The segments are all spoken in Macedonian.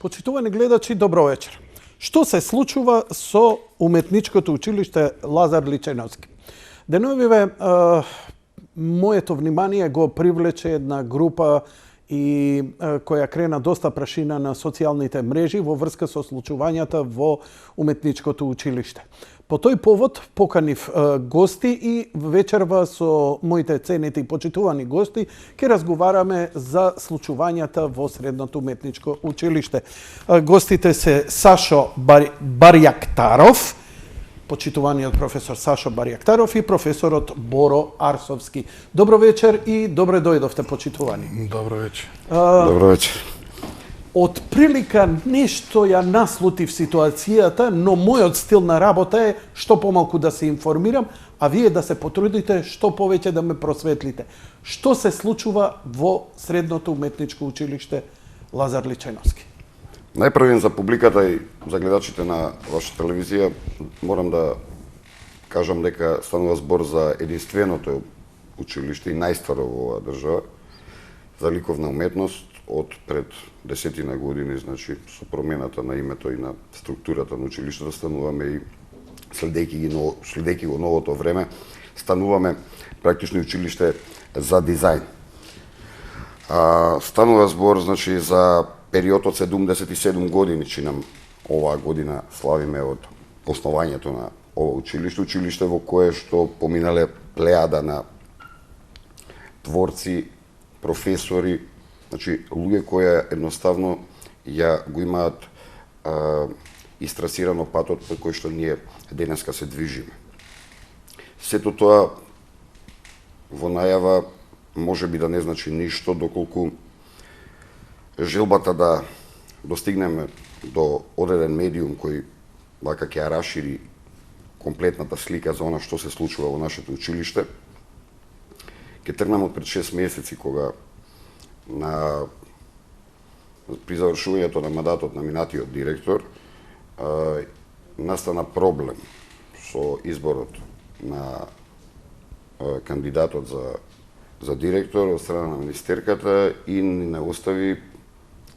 Почитувани гледачи, добро вечер. Што се случува со уметничкото училиште Лазар Личеновски? Деновиве моето внимание го привлече една група која крена доста прашина на социјалните мрежи во врска со случувањата во уметничкото училиште. По тој повод поканив гости и вечерва со моите ценети и почитувани гости ќе разговараме за случувањата во Средното уметничко училиште. Гостите се Сашо Барјактаров, почитуваниот професор Сашо Барјактаров и професорот Боро Арсовски. Добро вечер и добре дојдовте, почитувани. Добро вечер. Добро вечер. Од прилика нешто ја наслутив ситуацијата, но мојот стил на работа е што помалку да се информирам, а вие да се потрудите што повеќе да ме просветлите. Што се случува во Средното уметничко училиште Лазар Личеновски? Најпрвен за публиката и за гледачите на ваша телевизија морам да кажам дека станува збор за единственото училиште и најстаро во оваа држава за ликовна уметност од пред десетина години, значи со промената на името и на структурата на училиштето стануваме и следејќи го новото време, стануваме практично училиште за дизајн. Станува збор значи за период од 77 години, чинам оваа година славиме од основањето на ова училиште во кое што поминале плејада на творци, професори, значи луѓе кои едноставно ја го имаат истрасирано патот по кој што ние денеска се движиме. Сето тоа во најава може би да не значи ништо доколку желбата да достигнеме до одреден медиум кој вака ќе ја расшири комплетната слика за она што се случува во нашето училиште. Ќе тргнам од пред 6 месеци кога при завршувањето на мандатот на минатиот директор настана проблем со изборот на кандидатот за директор од страна на министерката и не остави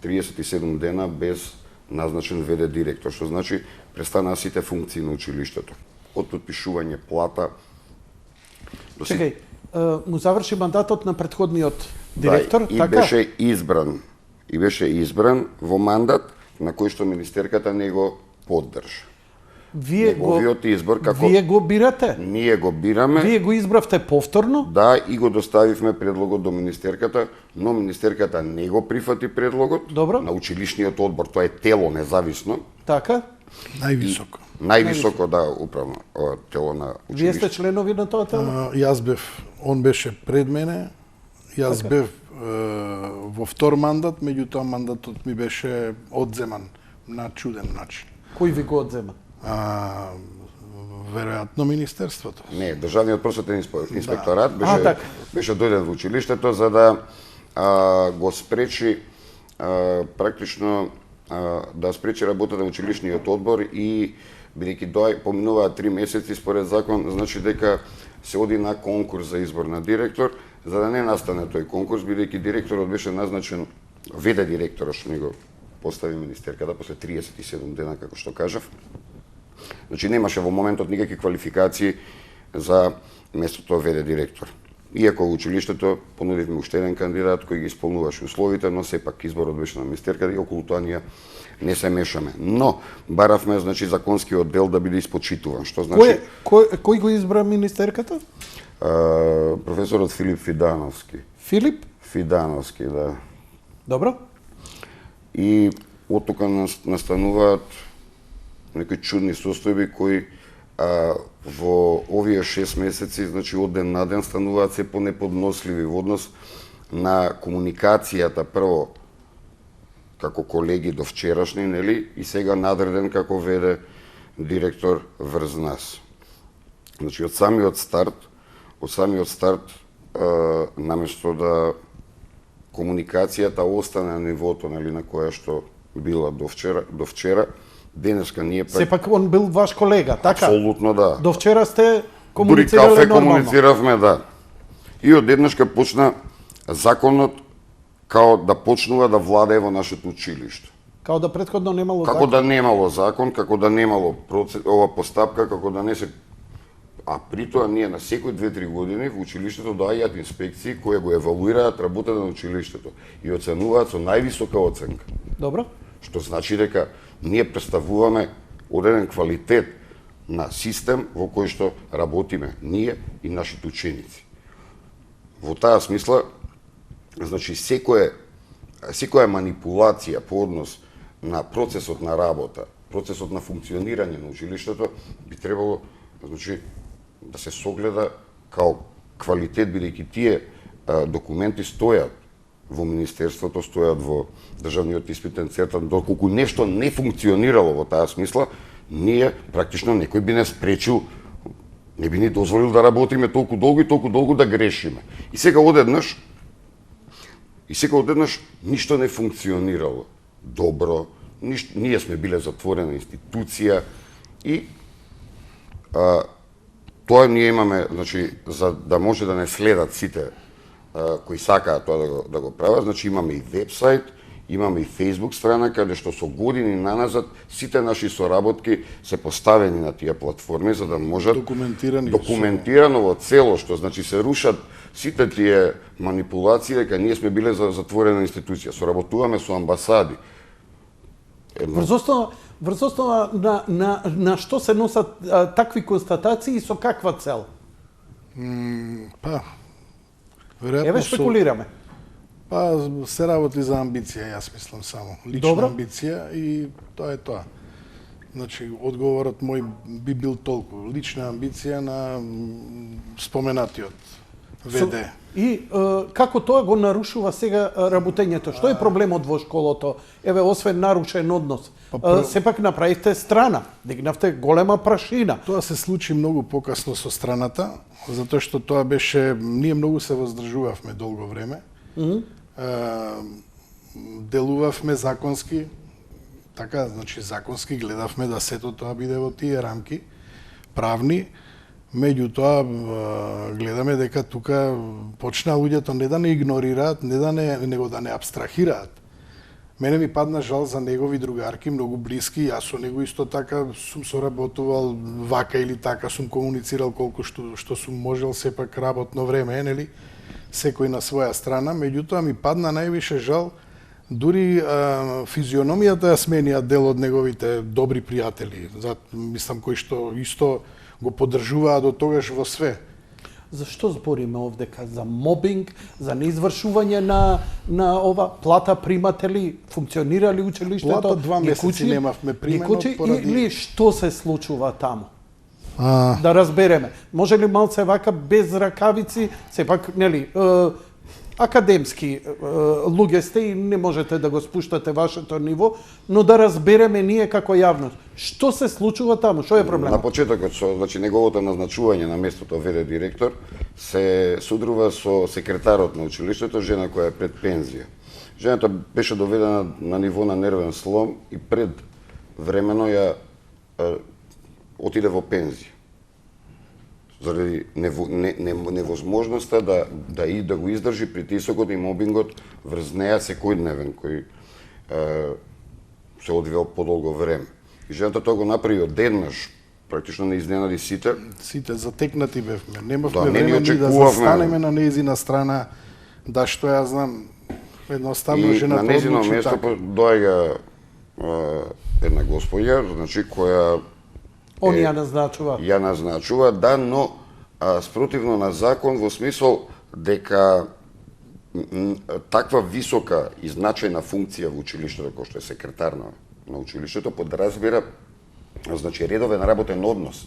37 дена без назначен ВД директор, што значи престанаа сите функции на училиштето. Од подпишување плата до Чекај, му заврши мандатот на претходниот директор, да, и така? беше избран во мандат на кој што министерката не го поддржа. Неговиот избор како Вие го бирате? Ние го бираме. Вие го избравте повторно? Да, и го доставивме предлогот до министерката, но министерката не го прифати предлогот. Добро. На училишниот одбор, тоа е тело независно. Така? Највисоко. Највисоко, да, управно тело на Вие сте училиште. членови на тоа тело? Јас бев, он беше пред мене, јас Така. бев во втор мандат, меѓутоа мандатот ми беше одземан на чуден начин. Кој ви го одзема? Веројатно министерството. Не, државниот просветен инспекторат така. беше дојден во училиштето за да го спречи практично да спречи работата на училишниот одбор и бидејќи поминуваат 3 месеци според закон, значи дека се оди на конкурс за избор на директор, за да не настане тој конкурс, бидејќи директорот беше назначен, ВД директорот што ни го постави министерката после 37 дена, како што кажав. Значи немаше во моментот никакви квалификации за местото ВД директор. Иако во училиштето понудивме уште еден кандидат кој ги исполнуваше условите, но сепак изборот беше на министерката и околу тоа ние не се мешаме. Но баравме значи законскиот дел да биде испочитуван, што значи Кој го избра министерката? професорот Филип Фидановски. Филип? Фидановски, да. Добро. И од тука настануваат некои чудни состојби кои во овие 6 месеци, значи од ден на ден стануваат се понеподносливи во однос на комуникацијата прво како колеги до вчерашни, нели, и сега надреден како ВД директор врз нас. Значи од самиот старт наместо да комуникацијата остане на нивото, нели, на која што била до вчера, денеска ние Сепак он бил ваш колега, така? Апсолутно да. До вчера сте Дури комуницирале кафе нормално. комунициравме, да. И одеднашка почна законот као да почнува да владее во нашето училиште. Као да претходно немало Како закон. да немало закон, како да немало ова постапка, како да не се... А при тоа ние на секои 2-3 години во училиштето доаѓаат инспекции кои го евалуираат работата на училиштето и оценуваат со највисока оценка. Добро? Што значи дека ние представуваме одреден квалитет на систем во кој што работиме ние и нашите ученици. Во таа смисла, значи секоја манипулација по однос на процесот на работа, процесот на функционирање на училиштето би требало, значи, да се согледа као квалитет, бидејќи тие документи стојат во Министерството, стојат во Државниот испитен центар, доколку нешто не функционирало во таа смисла, ние практично некој би не спречил, не би ни дозволил да работиме толку долго да грешиме. И сега одеднаш ништо не функционирало добро, ние сме биле затворена институција и тоа ние имаме, значи, за да може да не следат сите кои сакаат тоа да го прават, значи имаме и вебсайт, имаме и Facebook страна каде што со години наназад сите наши соработки се поставени на тие платформи за да можат документирано во цело, што значи се рушат сите тие манипулации дека ние сме биле за затворена институција. Соработуваме со амбасади. Врз основа на што се носат такви констатации и со каква цел? Веројатно Еве шпекулираме. Се работи за амбиција, јас мислам само. Лична Добро. амбиција и тоа е тоа. Значи, одговорот мој би бил толку. Лична амбиција на споменатиот ВД. И како тоа го нарушува сега работењето? Што е проблемот во школото? Еве, освен нарушен однос. Сепак направивте страна, дигнавте голема прашина. Тоа се случи многу покасно со страната, затоа што тоа беше... Ние многу се воздржувавме долго време. Делувавме законски, така, значи законски гледавме да сето тоа биде во тие рамки правни. Меѓутоа гледаме дека тука почна луѓето не да не игнорираат, него да не абстрахираат. Мене ми падна жал за негови другарки, многу блиски, јас со него исто така сум соработувал вака или така, сум комуницирал колку што сум можел, сепак работно време, нели? Секој на своја страна, меѓутоа ми падна највише жал, дури физиономијата ја сменија дел од неговите добри пријатели, мислам кои што исто го поддржуваат до тогаш во све. Зашто збориме овдека за мобинг, за неизвршување на ова плата приматели, функционира ли училиштето? Плата 2 месеци немавме примено поради... Или што се случува таму? Да разбереме. Може ли малце вака без ракавици, сепак, нели, академски луѓе сте и не можете да го спуштате вашето ниво, но да разбереме ние како јавност. Што се случува таму? Што е проблемот? На почетокот, значи неговото назначување на местото ВД директор се судрува со секретарот на училиштето, жена која е пред пензија. Жената беше доведена на ниво на нервен слом и пред времено ја отиде во пензија. Заради невозможноста да го издржи притисокот и мобингот врз неа секојдневен, кој се одвива подолго време. И жената тоа го направи одеднаш, практично не изненади сите. Сите затекнати бевме. Немавме Да, време ни да застанеме на нејзина страна, да што ја знам, едноставно жената одлучи така. И на нејзино место доаѓа една господја, значи која Он ја назначува. Ја назначува, да, но спротивно на закон во смисол дека таква висока и значајна функција во училиштето, кој што е секретар на училиштето, подразбира, значи, редовен работен однос.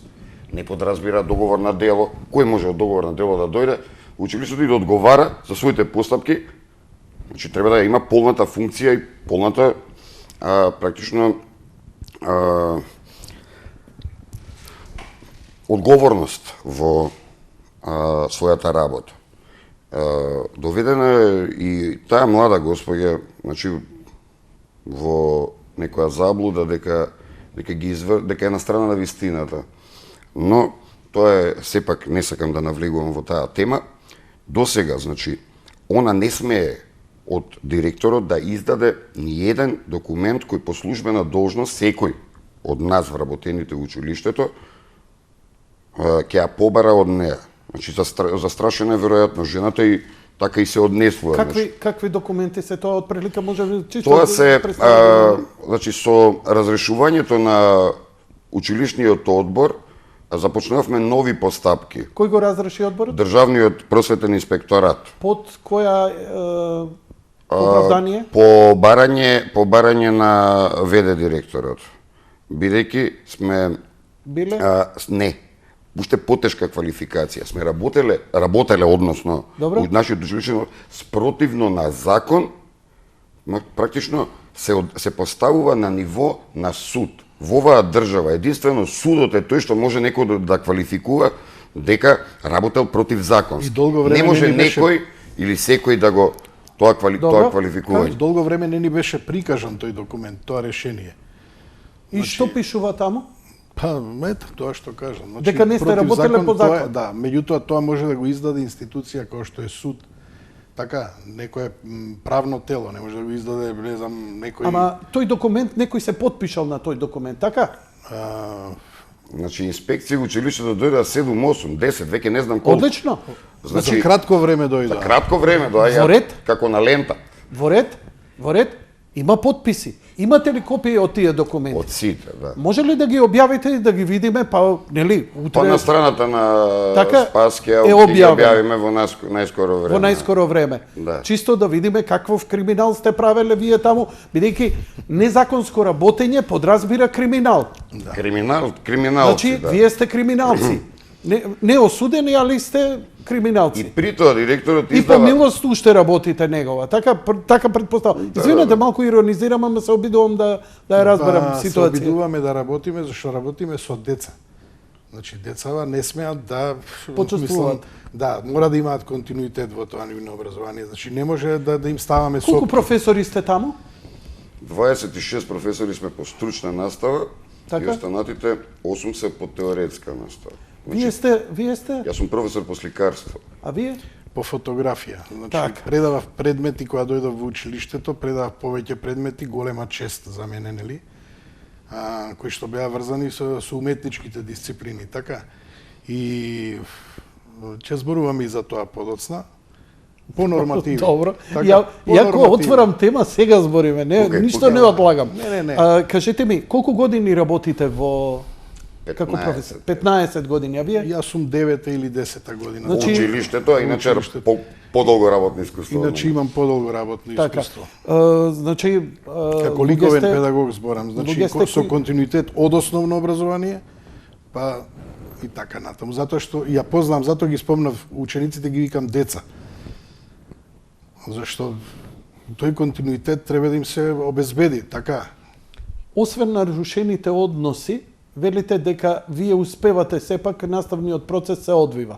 Не подразбира договор на дело. Кој може од договор на дело да дојде во училиштето и да одговара за своите постапки? Значи, треба да има полната функција и полната, практично, одговорност во својата работа. Доведена е и таа млада господја, значи, во некоја заблуда дека е на страна на вистината. Но тоа е, сепак не сакам да навлегувам во таа тема. Досега, значи, она не смее од директорот да издаде ни еден документ кој по службена должност секој од нас вработените во училиштето ќе ја побара од неа. Значи застрашена е веројатно жената и така и се однесува. Какви документи се тоа отприлика може чисто Тоа да се представите? значи со разрешувањето на училишниот одбор започнавме нови постапки. Кој го разреши одборот? Државниот просветен инспекторат. Под која оправдание? По барање на ВД директорот. Бидејќи сме Биле? не, уште потешка квалификација. Сме работеле односно Добро. од нашиот училишен спротивно на закон, практично се поставува на ниво на суд. Во оваа држава единствено судот е тој што може некој да квалификува дека работел против закон. И долго време не може не ни беше- некој или секој да го тоа квалификување. Долго време не ни беше прикажан тој документ, тоа решение. И што пишува таму? Па, ето, тоа што кажам. Значи, Дека не сте против работеле по тоа е- закон. Да, меѓутоа тоа може да го издаде институција како што е суд. Така, некое правно тело, не може да го издаде, не знам, некој... Ама тој документ, некој се потпишал на тој документ, така? А, Значи инспекција во училиштето дојдоа 7, 8, 10, веќе не знам колку. Одлично. значи, кратко време дојде. За кратко време доаѓа Во ред? како на лента. Во ред, има потписи. Имате ли копии од тие документи? Од сите, да. Може ли да ги објавите и да ги видиме, па, нели, утре Па на страната на Така, Спас ќе е ќе ги објавено. објавиме во најскоро време. во најскоро време. Да. Чисто да видиме каков криминал сте правеле вие таму, бидејќи незаконско работење подразбира криминал. Криминалци, Значи, да. вие сте криминалци. Не осудени, али сте И криминалци. при тоа директорот И по издава милост уште работите негова. Така предпоставам. Извинете, малку иронизирам, ама се обидувам да ја разберам Се ситуација. обидуваме да работиме, зашто работиме со деца. Значи, децава не смеат да... Почувствуваат. Да, мора да имаат континуитет во тоа нивно образование. Значи, не може да им ставаме Колку сопки. професори сте таму? 26 професори сме по стручна настава Така. и останатите 8 се по теоретска настава. Вие сте, Јас сум професор по сликарство. а вие? По фотографија. Значи, Така. предавав предмети кога дојдов во училиштето, предавав повеќе предмети, голема чест за мене, нели? Кои што беа врзани со уметничките дисциплини, така? И ќе зборувам и за тоа подоцна. По нормативи. Добро. Така, Ја по ако нормативи. отворам тема, сега збориме. Ништо не одлагам. Не. Кажете ми, колку години работите во 15. како професор? 15 години, а вие? Јас сум 9-та или 10-та година. Значи- Училиштето, а иначе Училиштето. подолго работно искуство. Иначе имам подолго работно Така. искуство. Значи, Како луѓе ликовен сте- педагог зборам, значи луѓе сте со кои- континуитет од основно образование, па и така натаму. Затоа што ја познам, затоа ги спомнав, учениците ги викам деца. Зашто тој континуитет треба да им се обезбеди, така. Освен нарушените односи, велите дека вие успевате сепак наставниот процес се одвива.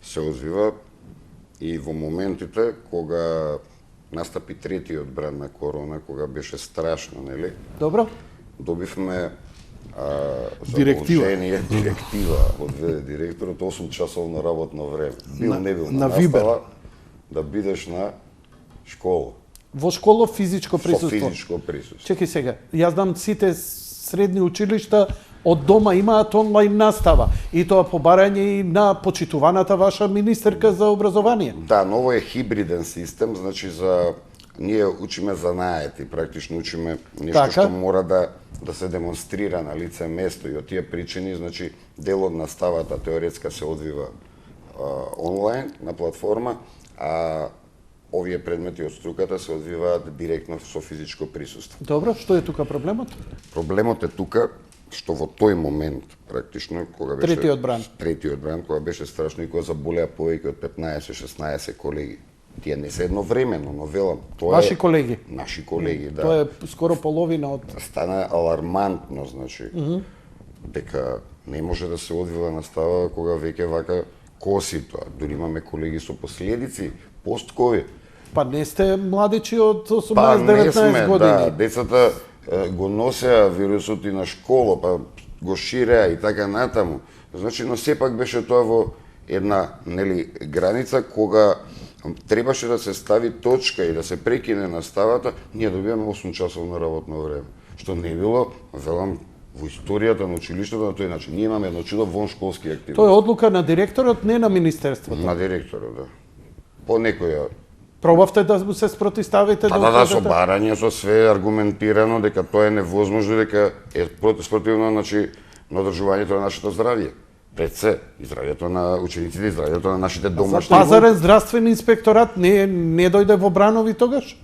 Се озвива и во моментите кога настапи третиот бран на корона, кога беше страшно, нели? Добро? Добивме Директива. директива од ВД директорот 8 часовно работно време. Бил не бил на на Вибер. настава да бидеш на школа Во школа физичко со присуство. физичко присуство. Чекај сега, јас знам сите средни училишта од дома имаат онлайн настава и тоа по барање и на почитуваната ваша министерка за образование. Да, но ово е хибриден систем, значи ние учиме занаети, практично учиме нешто Така. што мора да се демонстрира на лице место и од тие причини, значи дел од наставата теоретска се одвива онлайн на платформа, а овие предмети од струката се одвиваат директно со физичко присуство. Добро, што е тука проблемот? Проблемот е тука што во тој момент практично кога беше Третиот бран, кога беше страшно и кога заболеа повеќе од 15-16 колеги. Тие не се едновремено, но велам, тоа Ваши колеги. Наши колеги, да. Тоа е скоро половина од Стана алармантно, значи, дека не може да се одвива настава кога веќе вака коси тоа. Дури имаме колеги со последици, пост-ковид. па не сте младичи од Па не 18-19 сме, години. да, децата го носеа вирусот и на школа, па го ширеа и така натаму. Значи, но сепак беше тоа во една, нели, граница кога требаше да се стави точка и да се прекине наставата, ние добиваме 8 часовно работно време. Што не било, велам, во историјата на училиштето на тој начин. Ние имаме едно чудо воншколски активности. Тоа е одлука на директорот, не на министерството. На директорот, да. По некоја... Пробавте да му се спротиставите? Да, со барање, со све аргументирано, дека тоа е невозможно, дека е спротивно, значи, на одржувањето на нашето здравје. Пред се, и здравјето на учениците, и здравјето на нашите домашни. Пазарен здравствен инспекторат не дојде во Бранови тогаш?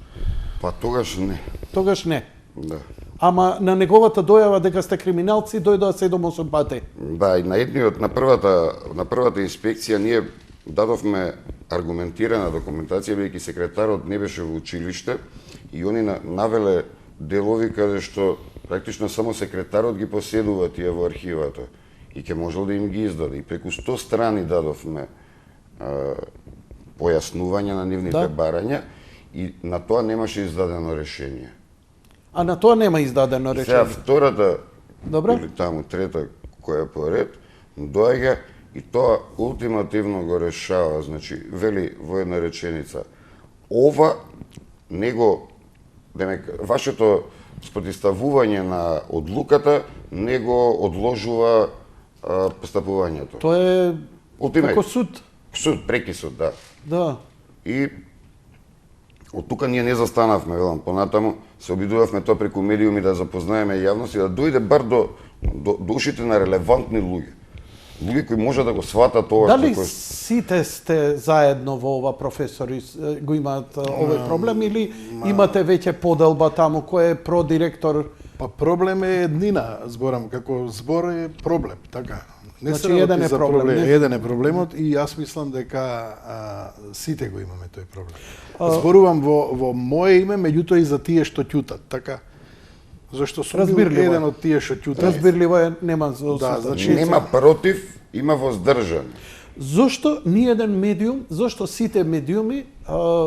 Па тогаш не. Тогаш не. Да. Ама на неговата дојава дека сте криминалци дојдоа 7-8 пати. Да, и на првата инспекција ние дадовме аргументирана документација, бидејќи секретарот не беше во училиште и они навеле делови каде што практично само секретарот ги поседува тие во архивата и ќе можел да им ги издаде. И преку 100 страни дадовме појаснување на нивните барања и на тоа немаше издадено решение. А на тоа нема издадено Сега решение. втората, Добро. или таму трета која е поред, доаѓа и тоа ултимативно го решава, значи, вели во една реченица, ова него, демек, вашето спротиставување на одлуката не го одложува постапувањето. Тоа е Ултимат. како суд. Суд, преки суд, да. Да. И од тука ние не застанавме, велам, понатаму се обидувавме тоа преку медиуми да запознаеме јавност и да дојде бар до ушите на релевантни луѓе. Луѓе кои може да го сватат ова Дали што сите сте заедно во ова професори го имаат овој проблем или имате веќе поделба таму кој е продиректор? Па проблем е еднина, зборам, како збор е проблем, така. Не Значи, се работи еден е за проблем, не? еден е проблемот и јас мислам дека сите го имаме тој проблем. Зборувам во мое име, меѓутоа и за тие што ќутат, така? Зашто сум бил Разбирливо е. еден од тие што ќутат. Разбирливо е, нема за Да, осуд. значи нема против, има воздржан. Зошто ни еден медиум, зошто сите медиуми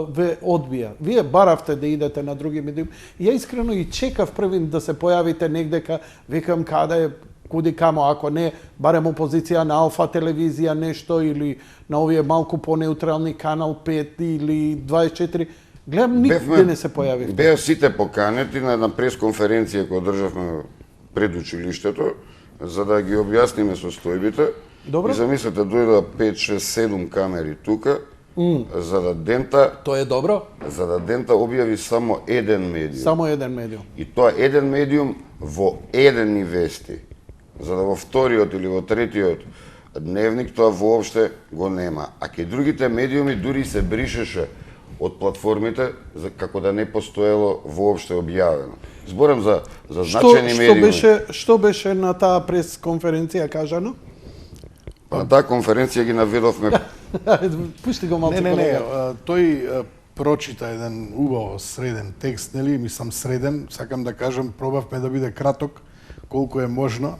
ве одбија? Вие баравте да идете на други медиуми. Ја искрено и чекав првин да се појавите негдека, викам каде е, куди камо, ако не, барем опозиција на Алфа телевизија нешто или на овие малку понеутрални канал 5 или 24. Гледам, никде не се појавивте. Беа сите поканети на една пресконференција која државме пред училиштето, за да ги објасниме состојбите. Добро. И замислете, дојдоа 5, 6, 7 камери тука, за да дента Тоа е добро. објави само еден медиум. Само еден медиум. И тоа еден медиум во еден вести. За да во вториот или во третиот дневник тоа воопште го нема. А ке другите медиуми дури се бришеше од платформите како да не постоело воопште објавено. Зборам за значајни медиуми. Што беше на таа пресконференција кажано? На таа конференција ги наведовме. Пушти го малце Не, колега. тој прочита еден убаво среден текст, нели, мислам среден, сакам да кажам, пробавме да биде краток, колку е можно.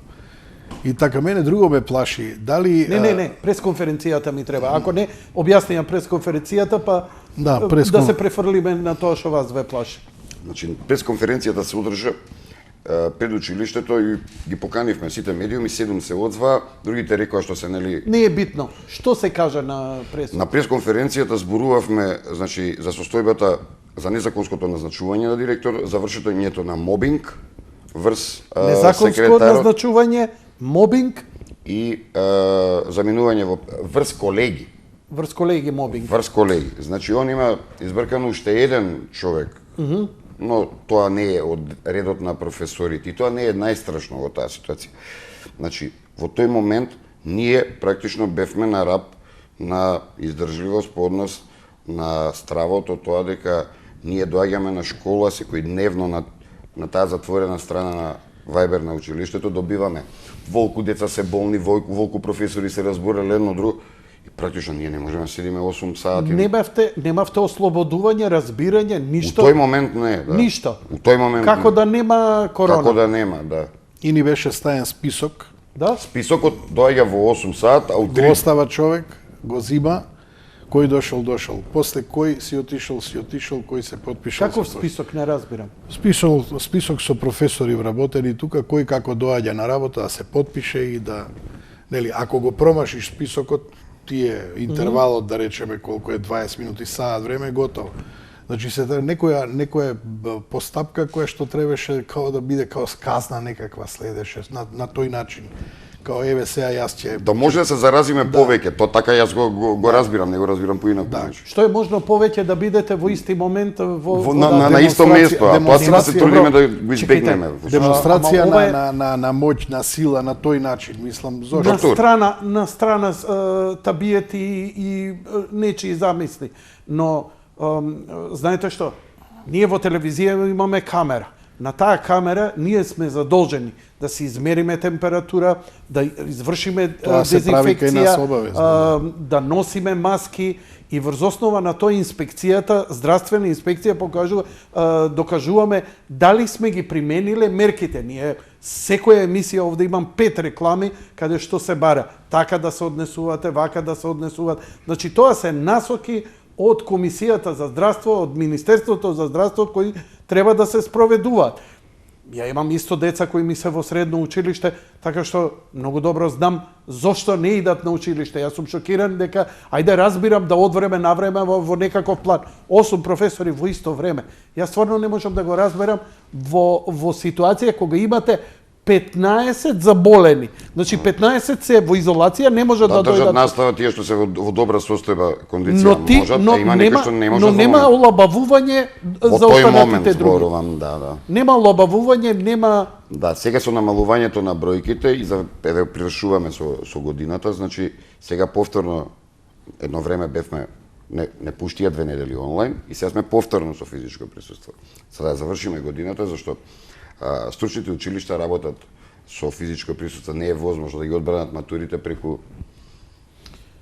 И така, мене друго ме плаши. Дали... Не, пресконференцијата ми треба. Ако не, објасни ја пресконференцијата, па Да, да се префрлиме на тоа што вас ве плаши. Значи, пресконференцијата се одржа пред училиштето и ги поканивме сите медиуми, 7 се одзваа, другите рекоа што се, нели... Не е битно. Што се кажа на На пресконференцијата зборувавме, значи, за состојбата за незаконското назначување на директор, за вршењето на мобинг врз незаконско секретарот назначување, мобинг, и заминување во врз колеги. врз колеги мобинг. Врз колеги. Значи, он има избркан уште еден човек, но тоа не е од редот на професорите. И тоа не е најстрашно во таа ситуација. Значи, во тој момент, ние практично бевме на раб на издржливост по однос на стравото, тоа дека ние доаѓаме на школа секој дневно на таа затворена страна на Вајбер на училиштето, добиваме волку деца се болни, волку професори се разбореле едно друго. И практично ние не можеме да седиме 8 сати. Немавте ослободување, разбирање, ништо? У тој момент не, да. Ништо? У тој момент Како не. да нема корона? Како да нема, да. И ни беше стаен список, Да? Списокот доаѓа во 8 сат, а у го 3 остава човек, го зима, кој дошол. После кој си отишол, кој се потпишал. Каков се список, не разбирам. Список со професори вработени тука, кој како доаѓа на работа да се потпише и да, нели, ако го промашиш списокот, тие интервалот, да речеме колку е 20 минути, саат време, готово. Значи се некоја постапка која што требаше као да биде као сказна некаква следеше на тој начин. Као еве сега јас ќе Да може да се заразиме повеќе, то така јас го разбирам, не го разбирам по инаку начин. Што е можно повеќе да бидете во исти момент На исто место, а тоа сега се трудиме да го избегнеме. демонстрација Ама ова е- на моќ, на сила, на тој начин, мислам, зошто? на страна табиети и нечии замисли. Но знаете што? Ние во телевизија имаме камера. На таа камера ние сме задолжени да си измериме температура, да извршиме Тоа се прави кај нас дезинфекција, обавезно, да носиме маски и врз основа на тоа инспекцијата, здравствена инспекција покажува, докажуваме дали сме ги примениле мерките. Ние секоја емисија овде имам 5 реклами каде што се бара така да се однесувате, вака да се однесуват. Значи тоа се насоки од Комисијата за здравство, од Министерството за здравство кои треба да се спроведуваат. Ја имам исто деца кои ми се во средно училиште, така што многу добро знам зошто не идат на училиште. Јас сум шокиран дека, ајде разбирам да од време на време во некаков план. 8 професори во исто време. Јас стварно не можам да го разберам во ситуација кога имате 15 заболени. Значи 15 се во изолација, не може да држат дојдат. настава тие што се во добра состојба кондиција можат, а има некои што не но можат. нема олабавување во за тој момент останатите други. зборувам, да. Нема олабавување, нема. Да, сега со намалувањето на бројките и за еве привршуваме со годината, значи сега повторно едно време бевме не пуштија 2 недели онлайн и сега сме повторно со физичко присуство. Сега да завршиме годината зашто стручните училишта работат со физичко присуство, не е возможно да ги одбранат матурите преку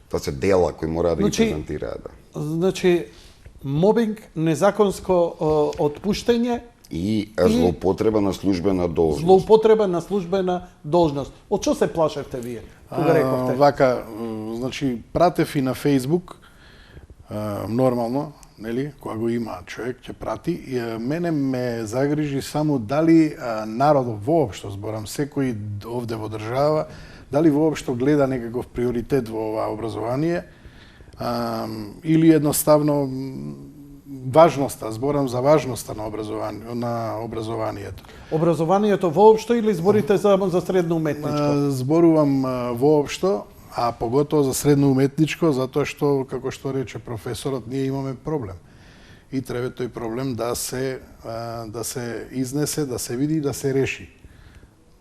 тоа се дела кои мора да ги презентираат. Значи мобинг, незаконско отпуштање И злоупотреба на службена должност. Злоупотреба на службена должност. Од што се плашевте вие кога рековте? Вака, значи пратев и на Facebook, нормално, нели, кога го има човек ќе прати, и мене ме загрижи само дали народот воопшто, зборам секој овде во држава, дали воопшто гледа некаков приоритет во ова образование, или едноставно важноста, зборам за важноста на образованието. Образованието воопшто или зборите за средно уметничко? Зборувам воопшто, а поготово за средно уметничко, затоа што, како што рече професорот, ние имаме проблем. И треба тој проблем да се изнесе, да се види и да се реши.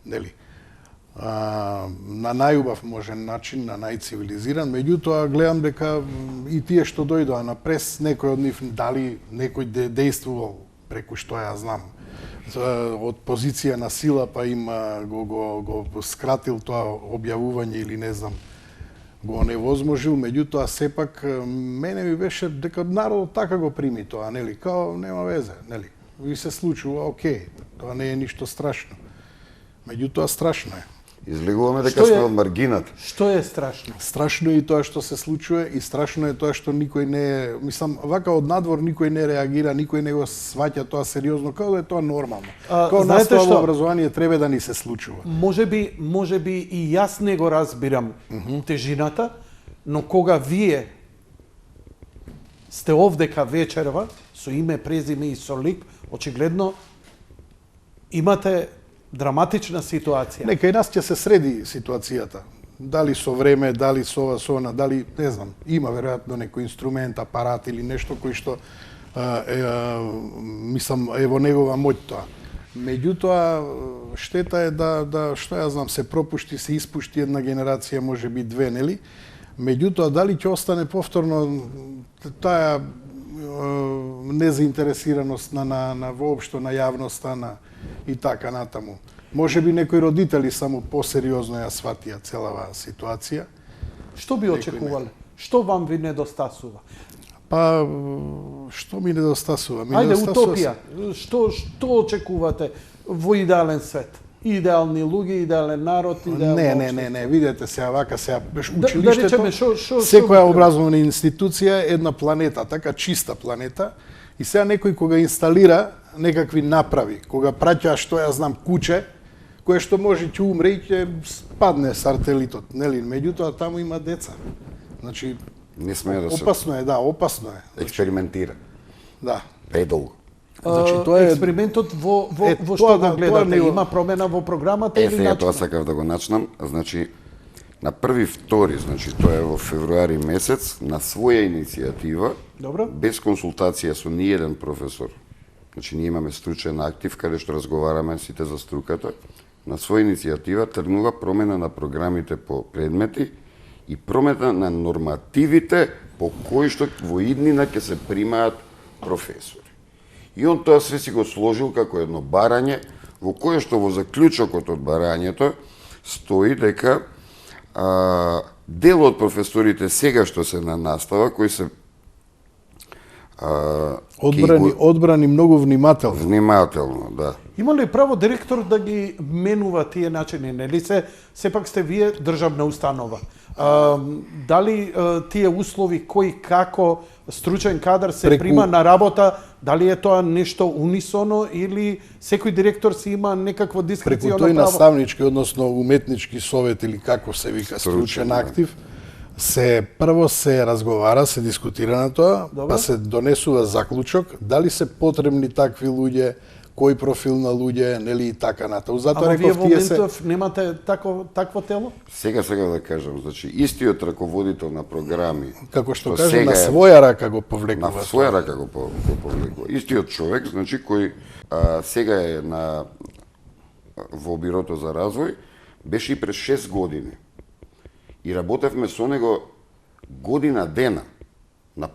Нели? На најубав можен начин, на најцивилизиран, меѓутоа гледам дека и тие што дојдоа на прес, некој од нив дали некој дејствувал преку што ја знам, од позиција на сила, па им го скратил тоа објавување или не знам, го невозможил, меѓутоа сепак мене ми беше дека народот така го прими тоа, нели, као нема везе, нели, ви се случува, окей, тоа не е ништо страшно. Меѓутоа страшно е. Излегуваме дека сме од маргината. Што е страшно? Страшно е и тоа што се случува и страшно е тоа што никој не е, мислам, вака од надвор никој не реагира, никој не го сваќа тоа сериозно, како да е тоа нормално. Како настава во образование треба да ни се случува. Може би и јас не го разбирам тежината, но кога вие сте овдека вечерва со име, презиме и со лик, очигледно имате драматична ситуација. Нека и нас ќе се среди ситуацијата. Дали со време, дали со ова, со она, дали, не знам, има веројатно некој инструмент, апарат или нешто кој што мислам е во негова моќ тоа. Меѓутоа штета е да што ја знам, се пропушти, се испушти една генерација, можеби две, нели? Меѓутоа дали ќе остане повторно таа незаинтересираност на воопшто на јавноста и така натаму. Може би некои родители само посериозно ја сватија целава ситуација. Што би очекувале? Што вам ви недостасува? Па, што ми недостасува? Ајде, утопија. Што очекувате во идеален свет? Идеални луѓе, идеален народ, идеален Не, видете сега, вака сега, училиштето, секоја образовна институција е една планета, така чиста планета, и сега некој кога инсталира некакви направи, кога праќа, што ја знам, куче, кое што може ќе умре и ќе падне сателитот, нели? Меѓутоа таму има деца. Значи, Не смее да се опасно е, да, опасно е. експериментира. Да. Предолго. Значи, тоа е експериментот во тоа што да, го тоа гледате? него- Има промена во програмата или Сега тоа начинот? сакав да го начнам. Значи, на 1.2, значи тоа е во февруари месец, на своја иницијатива, Добро. без консултација со ниеден професор, значи ние имаме стручен актив каде што разговараме сите за струката, на своја иницијатива тргнува промена на програмите по предмети и промена на нормативите по кои што во иднина ќе се примаат професори. И он тоа све си го сложил како едно барање, во кое што во заклучокот од барањето стои дека дел од професорите сега што се на настава, кои се одбрани многу внимателно. внимателно, да. Има ли право директор да ги менува тие начини, нели се сепак сте вие државна установа? Дали тие услови кои како стручен кадар се прима на работа, дали е тоа нешто унисоно или секој директор си има некакво Преку дискреционо тој право? наставнички, односно уметнички совет или како се вика стручен актив, прво се разговара, се дискутира на тоа, Добро. па се донесува заклучок, дали се потребни такви луѓе, кој профил на луѓе, нели и така натаму. Затоа Ама вие реков во тие се моментов немате такво тело? Сега да кажам, значи истиот раководител на програми, како што што кажа сега на е- своја рака го на повлекува. своја рака го повлекува. Истиот човек, значи кој сега е во Бирото за развој, беше и пред 6 години. И работевме со него година дена на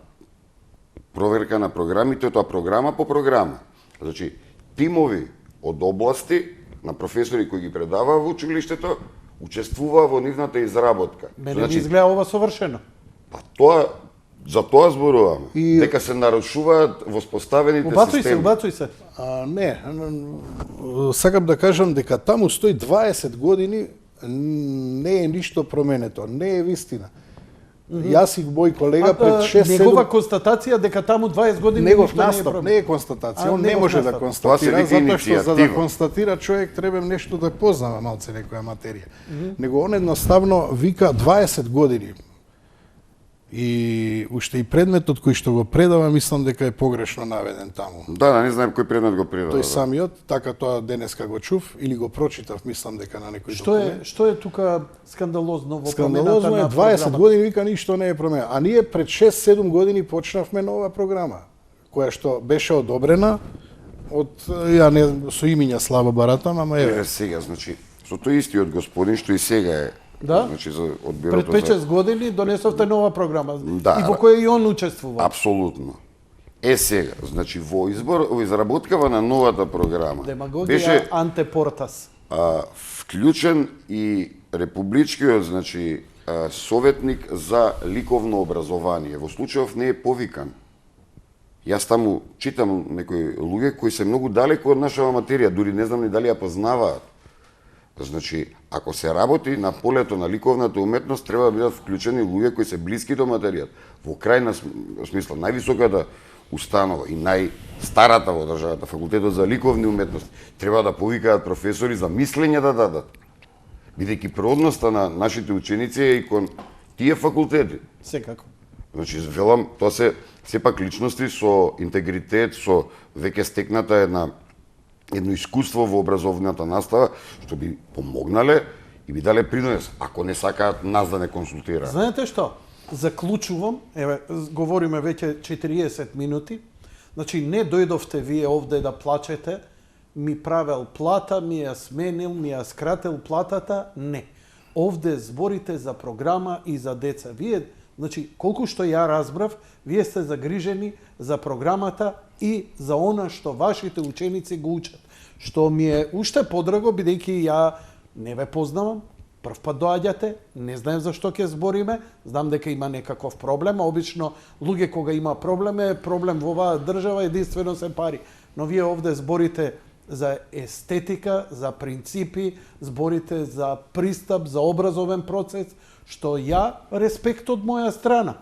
проверка на програмите, тоа програма по програма. Значи, тимови од области на професори кои ги предаваа во училиштето, учествуваа во нивната изработка. Мене ми изгледа ова совршено. Па тоа, за тоа зборуваме. И- Дека се нарушуваат воспоставените Убацуј системи. се. Сакам да кажам дека таму стои 20 години, не е ништо променето, не е вистина. Јас и мој колега пред 6-7 негова констатација дека таму 20 години негов ништо не е настап променето. не е констатација, он не негов може да настап. Тоа се констатира, вика затоа што за да иницијатива. констатира човек треба нешто да познава малце некоја материја. Него он едноставно вика 20 години. И уште и предметот кој што го предава, мислам дека е погрешно наведен таму. Да, не знаем кој предмет го предава. Тој самиот, така тоа денеска го чув или го прочитав, мислам дека на некој Што е тука скандалозно во Скандалозно промената е на 20 програмата? години вика ништо не е променено. А ние пред 6-7 години почнавме нова програма која што беше одобрена од со имиња слабо баратам, ама еве. Сега, значи, со тој истиот господин што и сега е, Да? значи за од Пред бирото 5-6 години донесовте нова програма Да, и во која и он учествува. Апсолутно. Сега, значи во изработкава на новата програма Демагогија беше антепортас. вклучен и републичкиот, значи, советник за ликовно образование. Во случајов не е повикан. Јас таму читам некои луѓе кои се многу далеко од нашава материја, дури не знам ни дали ја познаваат. Значи, ако се работи на полето на ликовната уметност, треба да бидат вклучени луѓе кои се блиски до материјата. Во крајна смисла, највисоката установа и најстарата во државата, факултетот за ликовни уметности, треба да повикаат професори за мислење да дадат. Бидејќи природноста на нашите ученици е и кон тие факултети. Секако. Значи, велам, тоа се сепак личности со интегритет, со веќе стекната едно искуство во образовната настава, што би помогнале и би дале принос, ако не сакаат нас да не консултираат. Знаете што? Заклучувам, еве, говориме веќе 40 минути, значи не дојдовте вие овде да плачете, ми правел плата, ми ја сменил, ми ја скратил платата, не. Овде зборите за програма и за деца. Вие, значи, колку што ја разбрав, вие сте загрижени за програмата и за она што вашите ученици го учат. Што ми е уште подраго, бидејќи ја не ве познавам, прв пат доаѓате, не знаем за што ќе збориме, знам дека има некаков проблем, а обично луѓе кога има проблем во оваа држава единствено се пари. Но вие овде зборите за естетика, за принципи, зборите за пристап, за образовен процес, што ја респект од моја страна.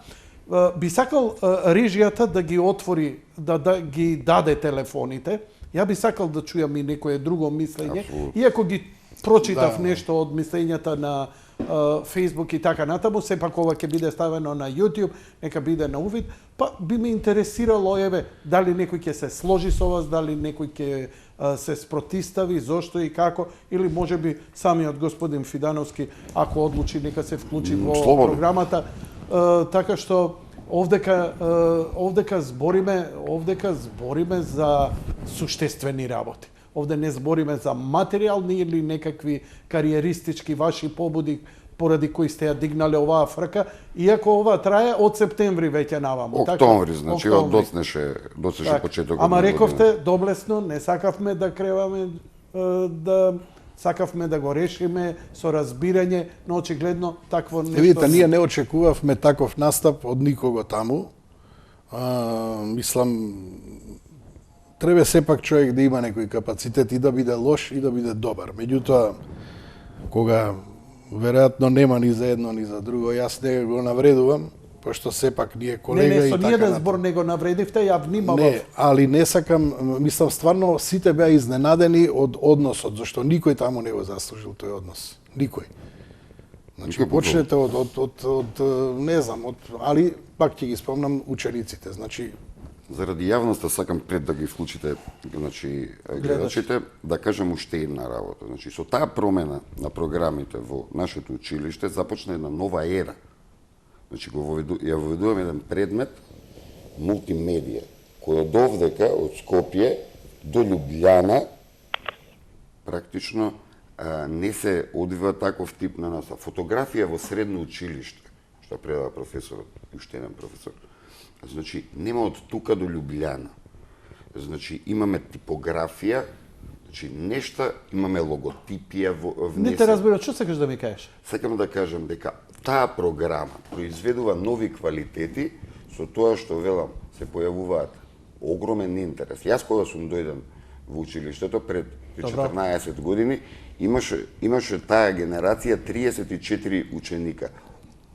Би сакал режијата да ги отвори, да ги даде телефоните. Ја би сакал да чујам и некое друго мислење, иако ги прочитав нешто од мислењата на Facebook и така натаму, сепак ова ќе биде ставено на YouTube, нека биде на увид, па би ме интересирало, дали некој ќе се сложи со вас, дали некој ќе се спротистави, зошто и како, или може би самиот господин Фидановски, ако одлучи, нека се вклучи во Слободно. програмата. Така што овдека збориме за суштествени работи. Овде не збориме за материјални или некакви кариеристички ваши побуди поради кои сте ја дигнале оваа фрка, иако ова трае од септември веќе наваму. Октомври, значи доцнеше почетокот. Ама рековте доблесно, не сакавме да креваме сакавме да го решиме со разбирање, но очигледно такво нешто. Видите, ние не очекувавме таков настап од никого таму. Мислам, треба сепак човек да има некој капацитет и да биде лош и да биде добар. Меѓутоа, кога веројатно нема ни за едно ни за друго, јас не го навредувам, пошто сепак ние колега не, и така. Не, со ниеден збор не го навредивте, ја внимавав. Не, али не сакам, мислам стварно сите беа изненадени од односот, зашто никој таму не го заслужил тој однос. Никој. Значи почнете од не знам, али пак ќе ги спомнам учениците. Значи заради јавноста сакам пред да ги вклучите, значи гледачите, да кажам уште една работа. Значи со таа промена на програмите во нашето училиште започна една нова ера. Значи ја воведуваме еден предмет мултимедија, кој од овдека, од Скопје до Лјубљана, практично не се одвива таков тип на настава. Фотографија во средно училиште, што предава професорот, уште еден професор. Значи, нема од тука до Лјубљана. Значи, имаме типографија, значи нешта, имаме логотипија внесена. Не те разбирам, што сакаш да ми кажеш? Сакам да кажам дека таа програма произведува нови квалитети со тоа што велам се појавуваат огромен интерес. Јас кога сум дојден во училиштето пред 14 години, имаше таа генерација 34 ученика.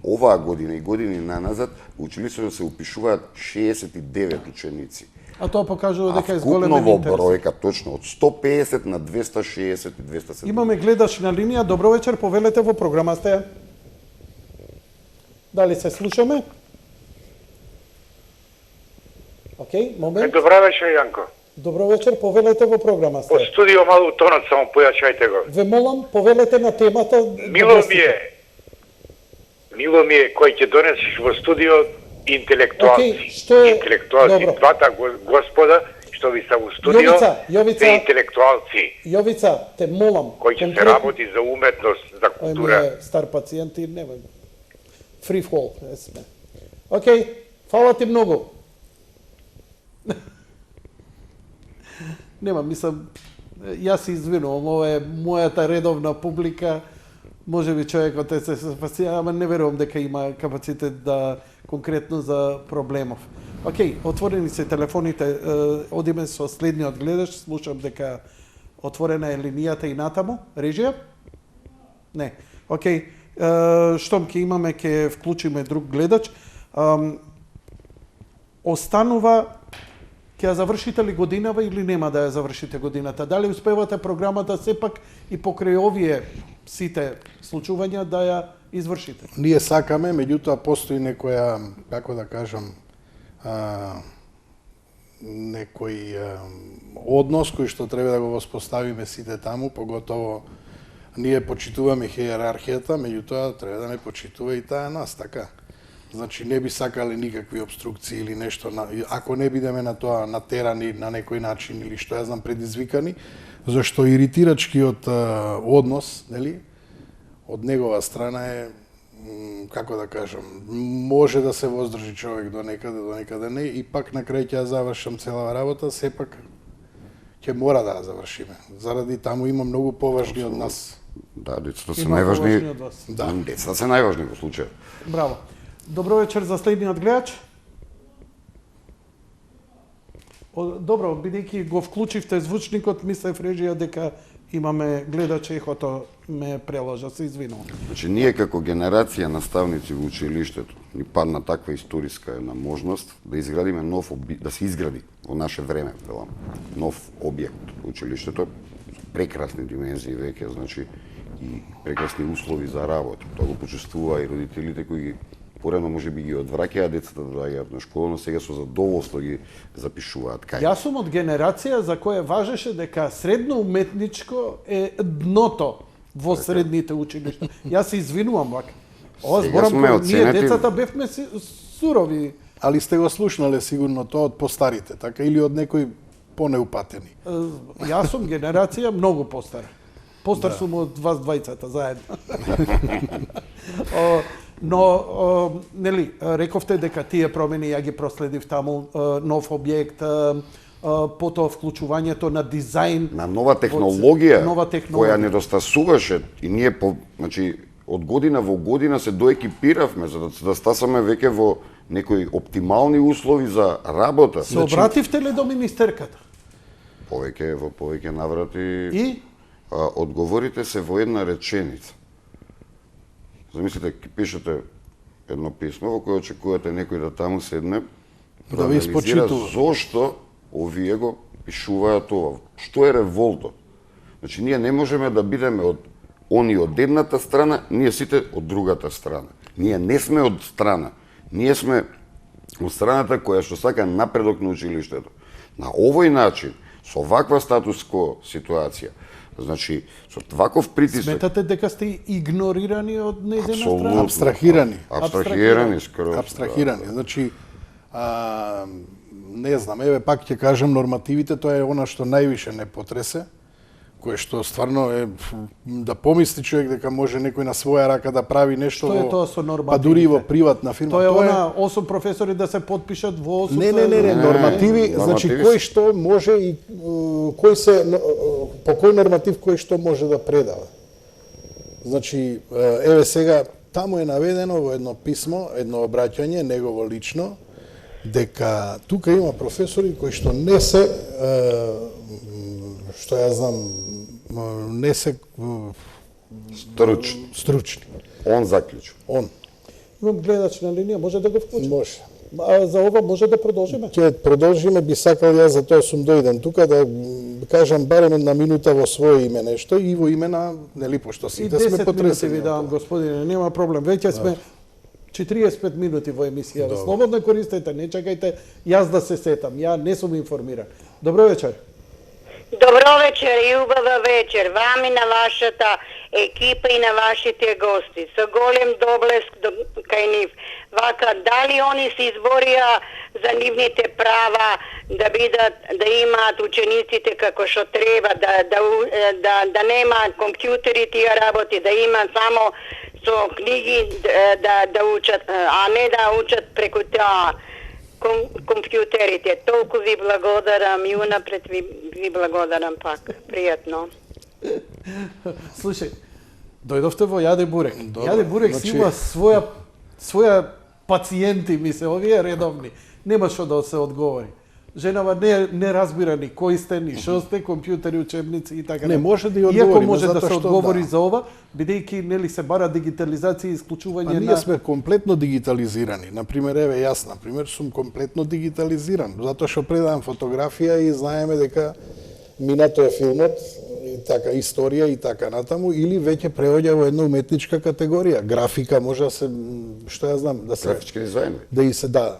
Оваа година и години наназад во училиштето се упишуваат 69 ученици. А тоа покажува дека е вкупно зголемен во интерес. бројка точно од 150 на 260 и 270. Имаме гледач на линија. Добро вечер, повелете во програма сте. Дали се слушаме? Океј, момент. Добра вечер, Јанко. Добро вечер, повелете во програма сте. Од студио малку тонот само појачајте го. Ве молам, повелете на темата. Мило ми е кој ќе донесеш во студио интелектуалци. Океј, што е? Интелектуалци, Добро. двата господа што ви са во студио, Јовица. се интелектуалци, Јовица, те молам. кој ќе се работи за уметност, за Ој култура. ми е стар пациент и нема. Free fall, сме. Океј, фала ти многу. Нема, мислам, јас се извинувам, ова е мојата редовна публика. Може би човекот е се фасцинира, ама не верувам дека има капацитет да конкретно за проблемов. Океј, отворени се телефоните, одиме со следниот гледач, слушам дека отворена е линијата и натаму. Режија? Не. Океј, штом ќе имаме, ќе вклучиме друг гледач. Останува, ќе ја завршите ли годинава или нема да ја завршите годината? Дали успевате програмата сепак и покрај овие сите случувања да ја извршите? Ние сакаме, меѓутоа постои некоја, како да кажам, некој однос кој што треба да го воспоставиме сите таму, поготово ние почитуваме хиерархијата, меѓутоа треба да не почитува и таа нас, така. Значи не би сакале никакви обструкции или нешто, ако не бидеме на тоа натерани на некој начин или што ја знам предизвикани, зашто иритирачкиот однос, нели, од негова страна е, како да кажам, може да се воздржи човек до некаде не, и пак на крај ќе ја завршам целава работа, сепак ќе мора да ја завршиме. Заради таму има многу поважни од нас. Да, децата се Има најважни. поважни од вас. Да, децата се најважни во случајот. Браво. Добро вечер за следниот гледач. Добро, бидејќи го вклучивте звучникот, мислев режија дека имаме гледач, ехото ме преложа, се извинувам. Значи, ние како генерација наставници во училиштето ни падна таква историска една можност да изградиме да се изгради во наше време, нов објект во училиштето, прекрасни димензии веќе, значи, и прекрасни услови за работа. Тоа го почувствува и родителите кои ги порано можеби ги одвраќаат децата да доаѓаат на школа, но сега со задоволство ги запишуваат кај. Јас сум од генерација за која важеше дека средно уметничко е дното во средните училишта. Јас се извинувам вака. Ова Сега зборам сме кога ние оценети- децата бевме сурови. Али сте го слушнале сигурно тоа од постарите, така, или од некои понеупатени. Јас сум генерација многу постара. Постар сум од вас двајцата заедно. Нели, рековте дека тие промени ја ги проследив таму, нов објект, потоа вклучувањето на дизајн, На нова технологија, нова технологија. која недостасуваше и ние значи од година во година се доекипиравме за да стасаме веќе во некои оптимални услови за работа. Се обративте ли до министерката? Во повеќе наврати И одговорите се во една реченица. Замислите, ќе пишете едно писмо во кое очекувате некој да таму седне, Да ви анализира испочитува. зошто овие го пишуваат ова. Што е револтот? Значи, ние не можеме да бидеме од они од едната страна, ние сите од другата страна. Ние не сме од страна. Ние сме од страната која што сака напредок на училиштето. На овој начин, со ваква статус-ко ситуација, значи, со ваков притисок, сметате дека сте игнорирани од нејзина страна? Апсолутно. Абстрахирани. Абстрахирани скроз. Абстрахирани. Значи, не знам, еве пак ќе кажам нормативите, тоа е она што највише не потресе, кое што стварно е да помисли човек дека може некој на своја рака да прави нешто Што е тоа со нормативите? па дури и во приватна фирма. Тоа е она 8 професори да се потпишат во осуд. Не, нормативи, значи нормативи кој што може и кој се по кој норматив кој што може да предава. Значи, еве сега таму е наведено во едно писмо, едно обраќање негово лично, дека тука има професори кои што не се што ја знам, не се стручни. Он заклучи. Он Имам гледач на линија, може да го вклучим? може. А за ова може да продолжиме? Ќе продолжиме, би сакал јас за тоа сум дојден тука да кажам барем на минута во своје име нешто и во име на, нели, пошто И сите сме 10 минути потресени. ви давам, господине, нема проблем. Веќе сме 45 минути во емисијата. Добро. Слободно користете, не чекајте јас да се сетам. Ја не сум информиран. Добро вечер. Добро вечер и убава вечер вам и на вашата екипа и на вашите гости. Со голем доблеск кај нив. Вака, дали они се изборија за нивните права да бидат, да имаат учениците како што треба, да нема компјутери тие работи, да има само со книги да учат, а не да учат преку тоа компјутерите. Толку ви благодарам и унапред ви благодарам пак. Пријатно. Слушај, дојдовте во Јаде Бурек. Добро, Јаде Бурек значи- си има своја пациенти, мисле, овие редовни. Нема што да се одговори. Женава не разбира ни кои сте, ни шо сте, компјутери, учебници и така. Не, може да ја Иако одговориме, може да затоа се што одговори да. за ова, бидејќи нели се бара дигитализација и исклучување Па ние на сме комплетно дигитализирани. Например, еве јас, например, сум комплетно дигитализиран, затоа што предавам фотографија и знаеме дека минато е филмот, и така историја и така натаму, или веќе преоѓа во една уметничка категорија. Графика може да се, што ја знам, да се Графички дизајн. да и се да.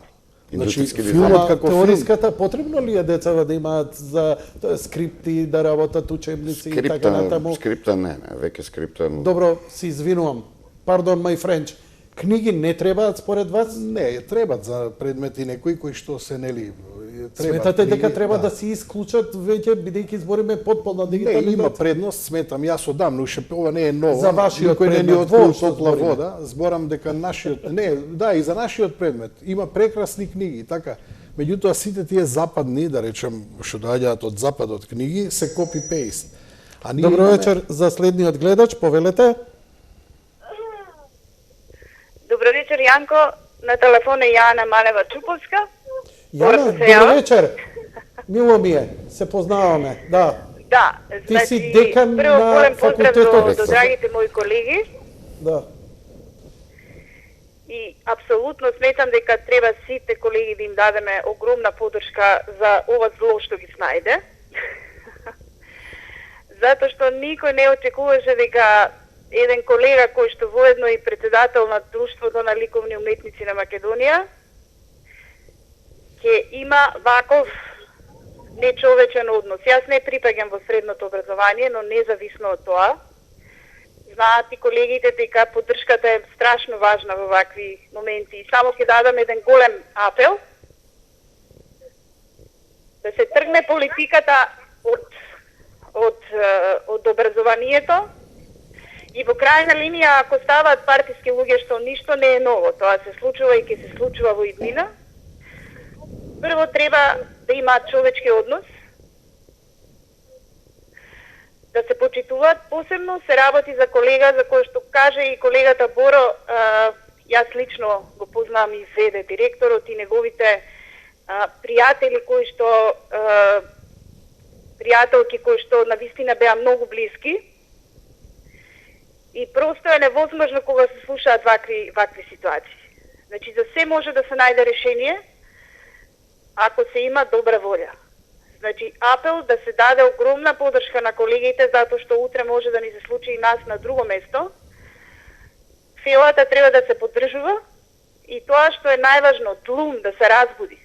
Значи, Индустријски дизајн. филмот Ама како филм, теориската потребно ли е децава да имаат за скрипти, да работат учебници и така натаму? Скрипта не, веќе скрипта. Добро, се извинувам. Pardon my French. Книги не требаат според вас? не, требат за предмети некои кои што се нели требаат. Сметате дека книги, треба да. да се исклучат веќе бидејќи збориме потполна Не, има дигитализација? предност, сметам, јас одамна, уше ова не е ново. За вашиот Никој не ни предмет, открил воопшто топла збориме. вода, зборам дека нашиот, не, да, и за нашиот предмет, има прекрасни книги, така. Меѓутоа, сите тие западни, да речем, што доаѓаат од западот книги, се копи-пейст. А ние Добро имаме- вечер за следниот гледач, повелете. Добро вечер, Јанко. На телефон е Јана Малева Чуповска. Јана, Добро се добро јавам. вечер. Мило ми е, се познаваме, да. Да, Ти значи, си декан прво на голем поздрав факултетот. до драгите мои колеги Да. и апсолутно сметам дека треба сите колеги да им дадеме огромна подршка за ова зло што ги снајде. Затоа што никој не очекуваше дека еден колега кој што воедно и председател на Друштвото на ликовни уметници на Македонија ќе има ваков нечовечен однос. Јас не припаѓам во средното образование, но независно од тоа, знаат и колегите дека поддршката е страшно важна во вакви моменти. И само ќе дадам еден голем апел да се тргне политиката од образованието и во крајна линија, ако ставаат партиски луѓе, што ништо не е ново, тоа се случува и ќе се случува во иднина, прво треба да имаат човечки однос, да се почитуваат, посебно се работи за колега, за кој што каже и колегата Боро, јас лично го познавам и ВД директорот и неговите пријатели пријателки кои што навистина беа многу блиски. И просто е невозможно кога се слушаат вакви ситуации. Значи, за се може да се најде решение, ако се има добра волја. Значи, апел да се даде огромна поддршка на колегите, затоа што утре може да ни се случи и нас на друго место. Фелата треба да се поддржува и тоа што е најважно, длум да се разбуди.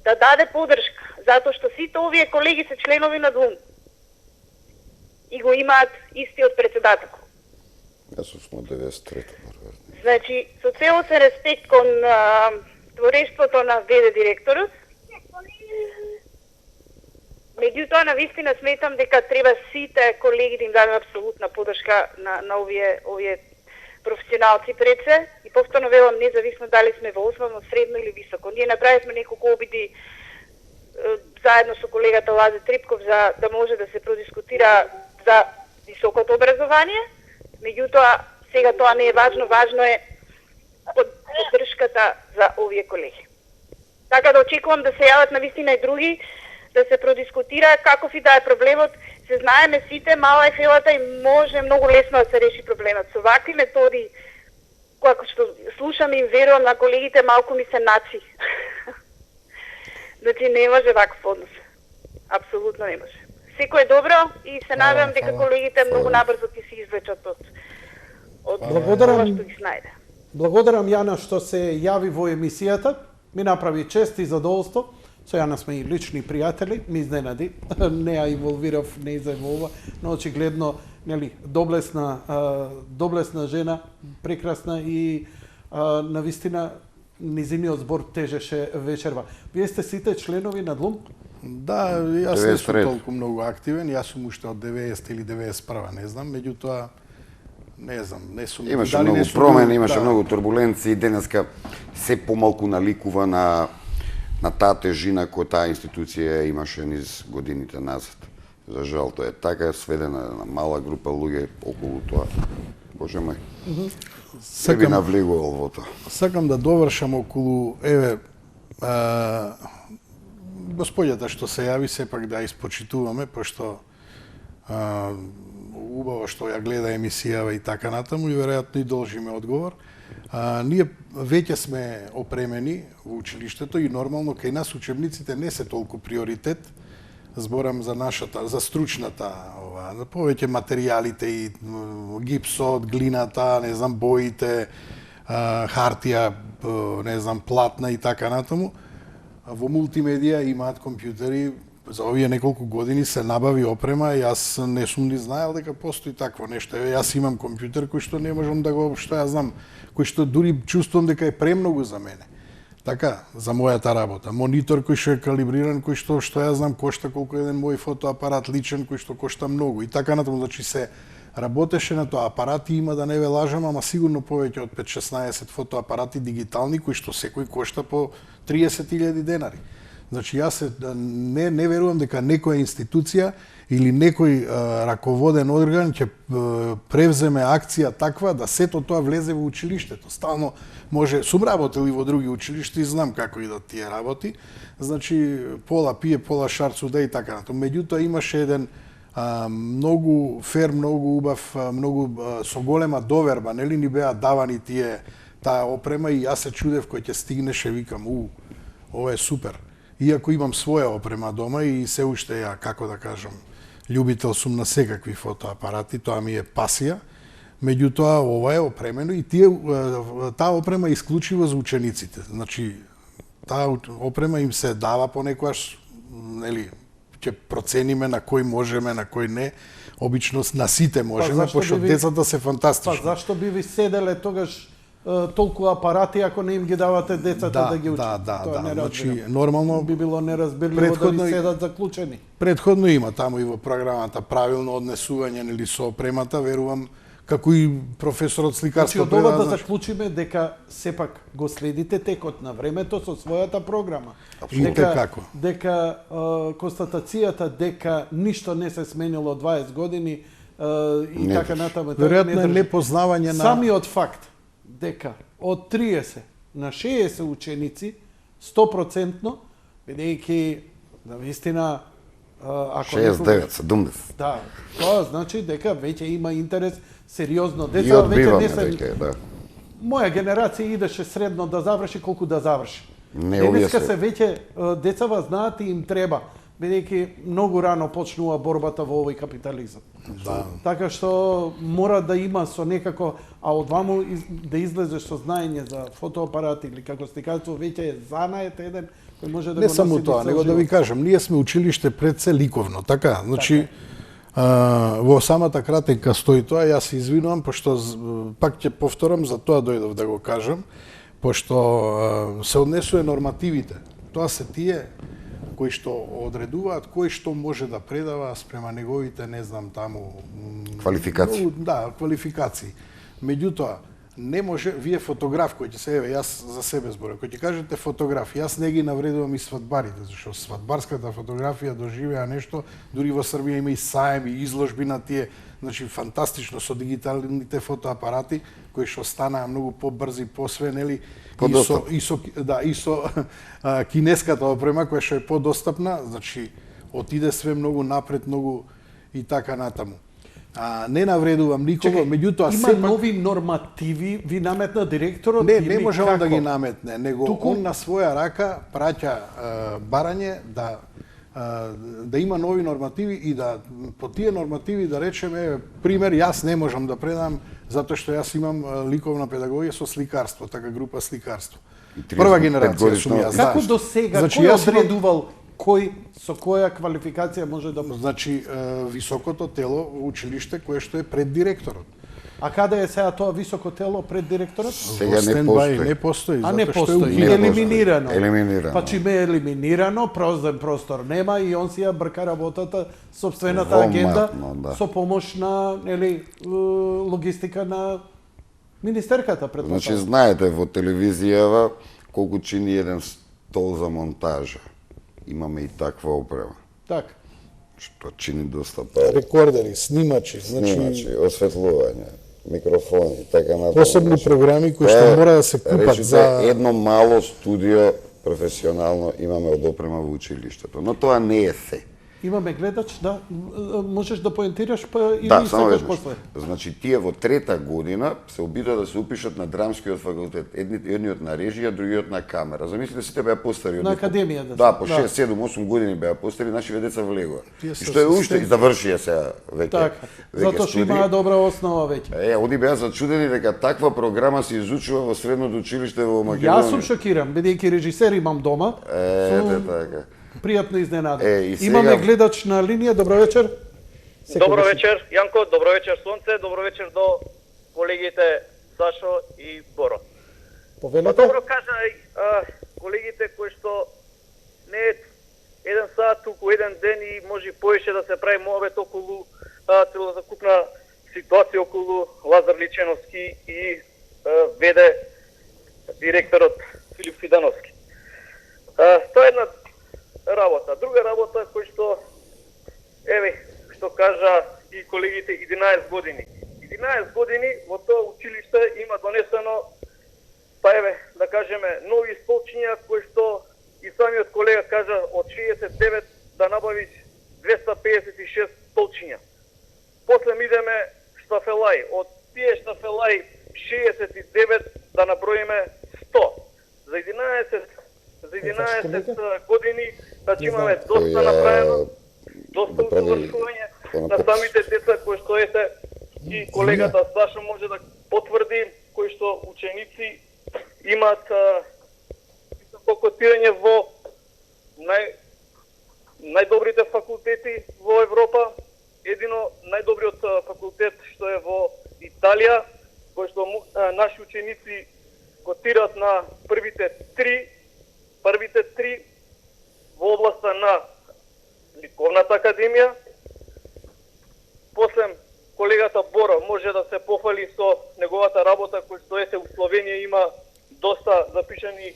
Да даде поддршка, затоа што сите овие колеги се членови на длум и го имаат истиот председател. Јас сум од 93-та. Значи, со целосен респект кон творештвото на ВД директорот, меѓутоа, навистина сметам дека треба сите колеги да им дадат апсолутна поддршка на овие професионалци пред се. И повторно велам, независно дали сме во основно, средно или високо. Ние направивме неколку обиди заедно со колегата Лазе Трипков за да може да се продискутира за високото образование. Меѓутоа, сега тоа не е важно, важно е поддршката за овие колеги. Така да очекувам да се јават навистина и други, да се продискутира каков и да е проблемот. Се знаеме сите, мала е фелата и може многу лесно да се реши проблемот. Со вакви методи, кога што слушам и верувам на колегите, малку ми се начи. Значи не може ваков однос. Апсолутно не може. Секој е добро и се надевам дека колегите многу набрзо ќе се извлечат од тоа што ги снајде. Благодарам Јана што се јави во емисијата. Ми направи чест и задоволство. Со Јана сме и лични пријатели, ми изненади. Не ја инволвирав, не за ова, но очигледно, нели, доблесна жена, прекрасна и навистина низиниот збор тежеше вечерва. Вие сте сите членови на ДЛУМ? Да, јас не сум толку многу активен, јас сум уште од 90 или 91, не знам, меѓутоа не знам, не сум. Имаше многу промени, имаше многу турбуленции, денеска се помалку наликува на таа тежина која таа институција имаше низ годините назад. За жал тоа е така, сведена на мала група луѓе околу тоа. Боже мој. Не би навлегувал во тоа. Сакам да довршам околу господјата што се јави, сепак да испочитуваме, пошто убаво што ја гледа емисијава и така натаму и веројатно и должиме одговор. Ние веќе сме опремени во училиштето и нормално кај нас учебниците не се толку приоритет. Зборам за нашата, за стручната, повеќе материјалите и гипсот, глината, не знам, боите, хартија, не знам, платна и така натаму. Во мултимедија имаат компјутери, за овие неколку години се набави опрема, јас не сум ни знаел дека постои такво нешто. Јас имам компјутер кој што не можам да го, што ја знам, кој што дури чувствувам дека е премногу за мене. Така, за мојата работа. Монитор кој што е калибриран, кој што ја знам кошта колку еден мој фотоапарат личен, кој што кошта многу. И така натаму, значи се работеше на тоа. Апарати има, да не ве лажам, ама сигурно повеќе од 5-16 фотоапарати дигитални, кои што секој кошта по 30.000 денари. Значи, јас не верувам дека некоја институција или некој раководен орган ќе превземе акција таква да сето тоа влезе во училиштето. Стално може, сум работел и во други училишта и знам како идат тие работи. Значи, пола пие, пола шарцуда и така натаму. Меѓутоа имаше еден многу фер, многу убав, многу со голема доверба, нели ни беа давани таа опрема и јас се чудев кој ќе стигнеше, викам, ова е супер. Иако имам своја опрема дома и се уште ја, како да кажам, љубител сум на секакви фотоапарати, тоа ми е пасија. Меѓутоа, ова е опремено и таа опрема е исклучиво за учениците. Значи, таа опрема им се дава понекогаш, нели, ќе процениме на кој можеме, на кој не. Обично на сите можеме, пошто децата се фантастични. Па зашто би ви седеле тогаш толку апарати ако не им ги давате децата да ги учат? Да. Значи, нормално би било неразбирливо да ви седат заклучени. Предходно има таму и во програмата правилно однесување нели со опремата, верувам, како и професорот сликарство. Значи, од ова да заклучиме дека сепак го следите текот на времето со својата програма. Дека констатацијата дека ништо не се сменило 20 години и така натаму. Веројатно е непознавање на... Самиот факт дека од 30 на 60 ученици 100%, бидејќи на вистина 69, 70. Да, тоа значи дека веќе има интерес сериозно. Деца веќе не се... да. Моја генерација идеше средно да заврши колку да заврши. Денеска се веќе децава знаат и им треба, бидејќи многу рано почнува борбата во овој капитализам. Да. Така што мора да има со некако, а одваму да излезеш со знаење за фотоапарати или како сликарство, веќе е занает еден кој може да не го носи само тоа, него да ви кажам, ние сме училиште пред се ликовно, така? Значи, во самата кратенка стои тоа, јас се извинувам, пошто пак ќе повторам, за тоа дојдов да го кажам, пошто се однесува нормативите. Тоа се тие кои што одредуваат кој што може да предава спрема неговите, не знам, таму... Квалификации. Да, квалификации. Меѓутоа, не може, вие фотограф кој ќе се, еве, јас за себе зборам, кој ќе кажете фотограф, јас не ги навредувам и свадбарите, зашто свадбарската фотографија доживеа нешто, дури во Србија има и саем и изложби на тие, значи фантастично со дигиталните фотоапарати кои што станаа многу побрзи, посве, нели, и со кинеската опрема која што е подостапна, значи отиде све многу напред, многу и така натаму. Не навредувам никого, меѓутоа има сепак... нови нормативи, ви наметна директорот? Не може он да ги наметне, него он на своја рака праќа барање да има нови нормативи и да по тие нормативи да речеме, пример, јас не можам да предам затоа што јас имам ликовна педагогија со сликарство, така група сликарство. Прва генерација сум јас. Како до сега, кој одредувал кој со која квалификација може да... Значи, високото тело во училиште кое што е пред директорот. А каде е сега тоа високо тело пред директорот? Сега не постои. А не постои, елиминирано. Елиминирано. Па чиме е елиминирано, прозен простор нема и он си ја брка работата, собствената агенда, со помош на, нели, логистика на министерката, предпоставам. Значи, знаете, во телевизијава колку чини еден стол за монтажа. Имаме и таква опрема. Така. Што чини доста пари. Рекордери, снимачи, значи осветлување, микрофони, така натаму. Посебни програми кои што мора да се купат за едно мало студио професионално имаме од опрема во училиштето, но тоа не е се. Имаме гледач, да, можеш да поентираш па или да, сакаш после. Значи тие во трета година се обидува да се упишат на драмскиот факултет. Едниот на режија, другиот на камера. Замислите сите беа постари од на академија да, по 6, 7, 8 години беа постари, нашиве деца влегоа. И што е уште завршија сега веќе. Така. Затоа што имаа добра основа веќе. Они беа зачудени дека таква програма се изучува во средното училиште во Македонија. Јас сум шокиран, бидејќи режисер имам дома. Така. Пријатно изненада. Сега... Имаме гледач на линија, добро вечер. Добро вечер, Јанко, добро вечер, Сонце, добро вечер до колегите Сашо и Боро. Повелете? Добро кажа колегите кои што не е еден сат, туку еден ден и може повеќе да се прави муабет околу целозакупна ситуација околу Лазар Личеновски и веде директорот Филип Фидановски. Тоа е една работа. Друга работа кој што, еве, што кажа и колегите, 11 години. 11 години во тоа училиште има донесено, па еве, да кажеме, нови столчиња кои што и самиот колега кажа од 69 да набавиш 256 столчиња. После ми идеме штафелај, од тие штафелај 69 да наброиме 100. За 11 години, значи имаме доста направено, доста усовршување, на самите деца кои што ете и колегата Сашо може да потврди, кои што ученици имаат високо котирање во најдобрите факултети во Европа. Едино најдобриот факултет што е во Италија, кој што наши ученици котираат на првите три во областа на Ликовната академија. После колегата Боро може да се пофали со неговата работа, кој што ете у Словенија има доста запишани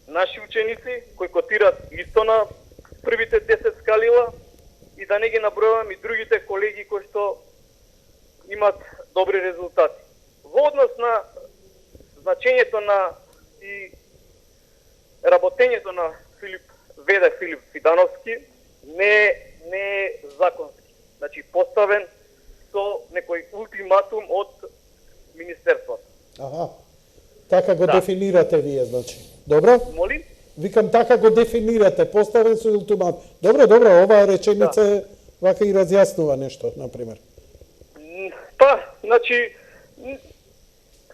наши ученици кои котираат исто на првите 10 скалила, и да не ги набројувам и другите колеги кои што имат добри резултати. Во однос на значењето на и работењето на Филип Фидановски не е законски. Значи поставен со некој ултиматум од Министерството. Аха. Така го дефинирате вие, значи. Добро? Молим? Викам, така го дефинирате, поставен со ултиматум. Добро, оваа реченица вака и разјаснува нешто, например. Па, значи,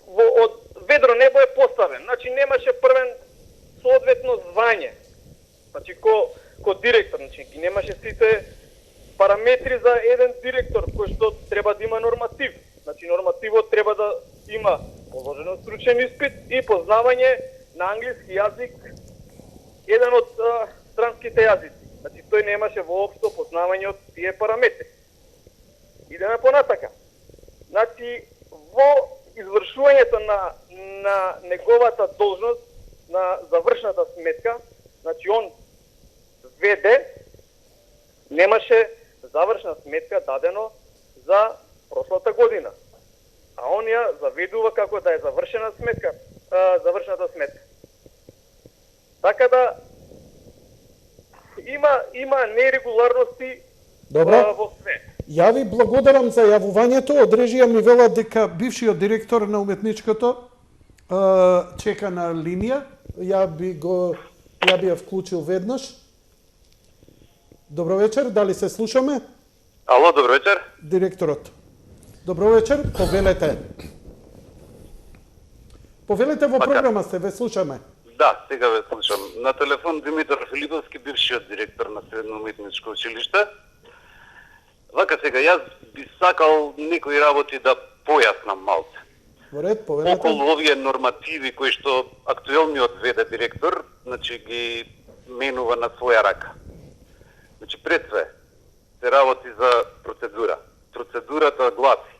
од ведро небо е поставен. Значи, немаше првен соодветно звање. Значи, ко директор, значи, ги немаше сите параметри за еден директор, кој што треба да има норматив. Значи, нормативот треба да има положено стручен испит и познавање на англиски јазик, еден од странските јазици. Значи, тој немаше воопшто познавање од тие параметри. Идеме понатака. Значи, во извршувањето на неговата должност, на завршната сметка, значи, он веде, немаше завршна сметка дадено за прошлата година. А он ја заведува како да е завршена сметка, завршната сметка. Така да има нерегуларности во све. Ја ви благодарам за јавувањето. Од режија ми велат дека бившиот директор на уметничкото чека на линија. Ја би ја вклучил веднаш. Добро вечер, дали се слушаме? Ало, добро вечер. Директорот. Добро вечер, повелете. Повелете, во програма сте, ве слушаме. Да, сега ве слушам. На телефон Димитар Филиповски, бившиот директор на Средно уметничко училиште. Вака сега, јас би сакал некои работи да појаснам малце. Во ред, повелете. Околу овие нормативи кои што актуелниот ВД директор, значи ги менува на своја рака. Значи пред све се работи за процедура. Процедурата гласи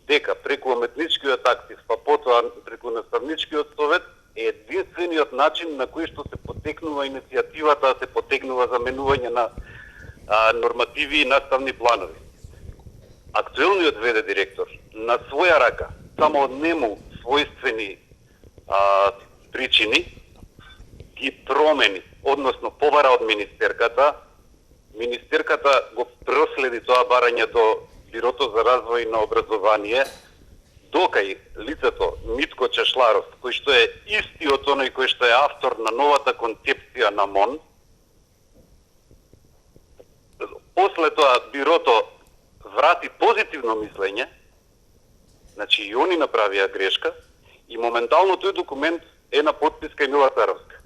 дека преку уметничкиот актив, па потоа преку наставничкиот совет е единствениот начин на кој што се потекнува иницијативата, се потекнува заменување на нормативи и наставни планови. Актуелниот ВД директор на своја рака, само од нему својствени причини, ги промени, односно побара од министерката. Министерката го проследи тоа барање до Бирото за развој на образование, докај лицето Митко Чешларов, кој што е истиот оној кој што е автор на новата концепција на МОН. После тоа Бирото врати позитивно мислење, значи и они направија грешка, и моментално тој документ е на подписка Емила Царовска.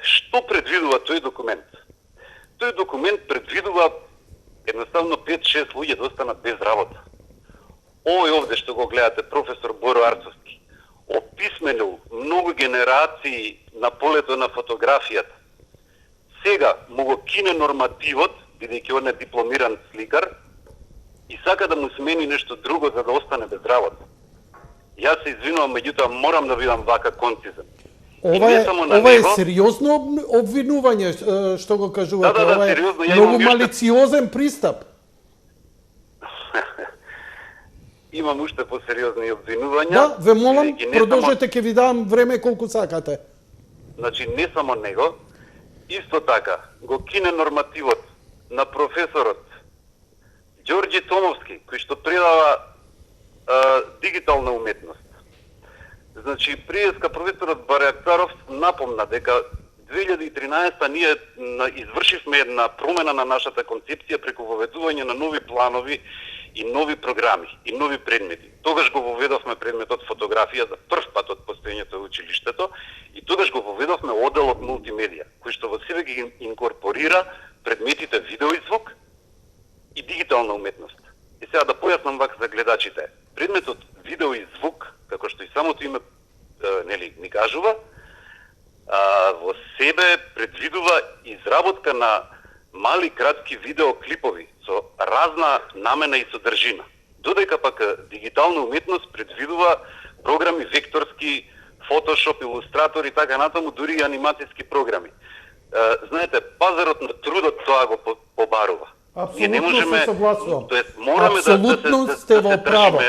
Што предвидува тој документ? Тој документ предвидува едноставно 5-6 луѓе да останат без работа. Овој овде што го гледате, професор Боро Арцовски, описменил многу генерации на полето на фотографијата. Сега му го кине нормативот, бидејќи он е дипломиран сликар, и сака да му смени нешто друго за да остане без работа. Јас се извинувам, меѓутоа морам да бидам вака концизен. Ова е сериозно обвинување што го кажувате. Да, ова е сериозно. многу малициозен пристап. Имам уште посериозни обвинувања. Да, ве молам, продолжете, ќе ви дам време колку сакате. Значи, не само него, исто така, го кине нормативот на професорот Ѓорѓи Томовски, кој што предава дигитална уметност. Значи, приеска професорот Барјак Царов напомна дека 2013 ние извршивме една промена на нашата концепција преку воведување на нови планови и нови програми и нови предмети. Тогаш го воведовме предметот фотографија за прв пат од постоењето во училиштето и тогаш го воведовме оделот мултимедија, кој што во себе ги инкорпорира предметите видео и звук и дигитална уметност. И сега да појаснам вака за гледачите. Предметот видео и звук, како што и самото име ни кажува, во себе предвидува изработка на мали кратки видеоклипови со разна намена и содржина. Додека пак дигитална уметност предвидува програми векторски, Photoshop, Илустратор и така натаму, дури и анимацијски програми. Знаете, пазарот на трудот тоа го побарува. Апсолутно се согласувам. Тоест, мораме Апсолутно сте во право.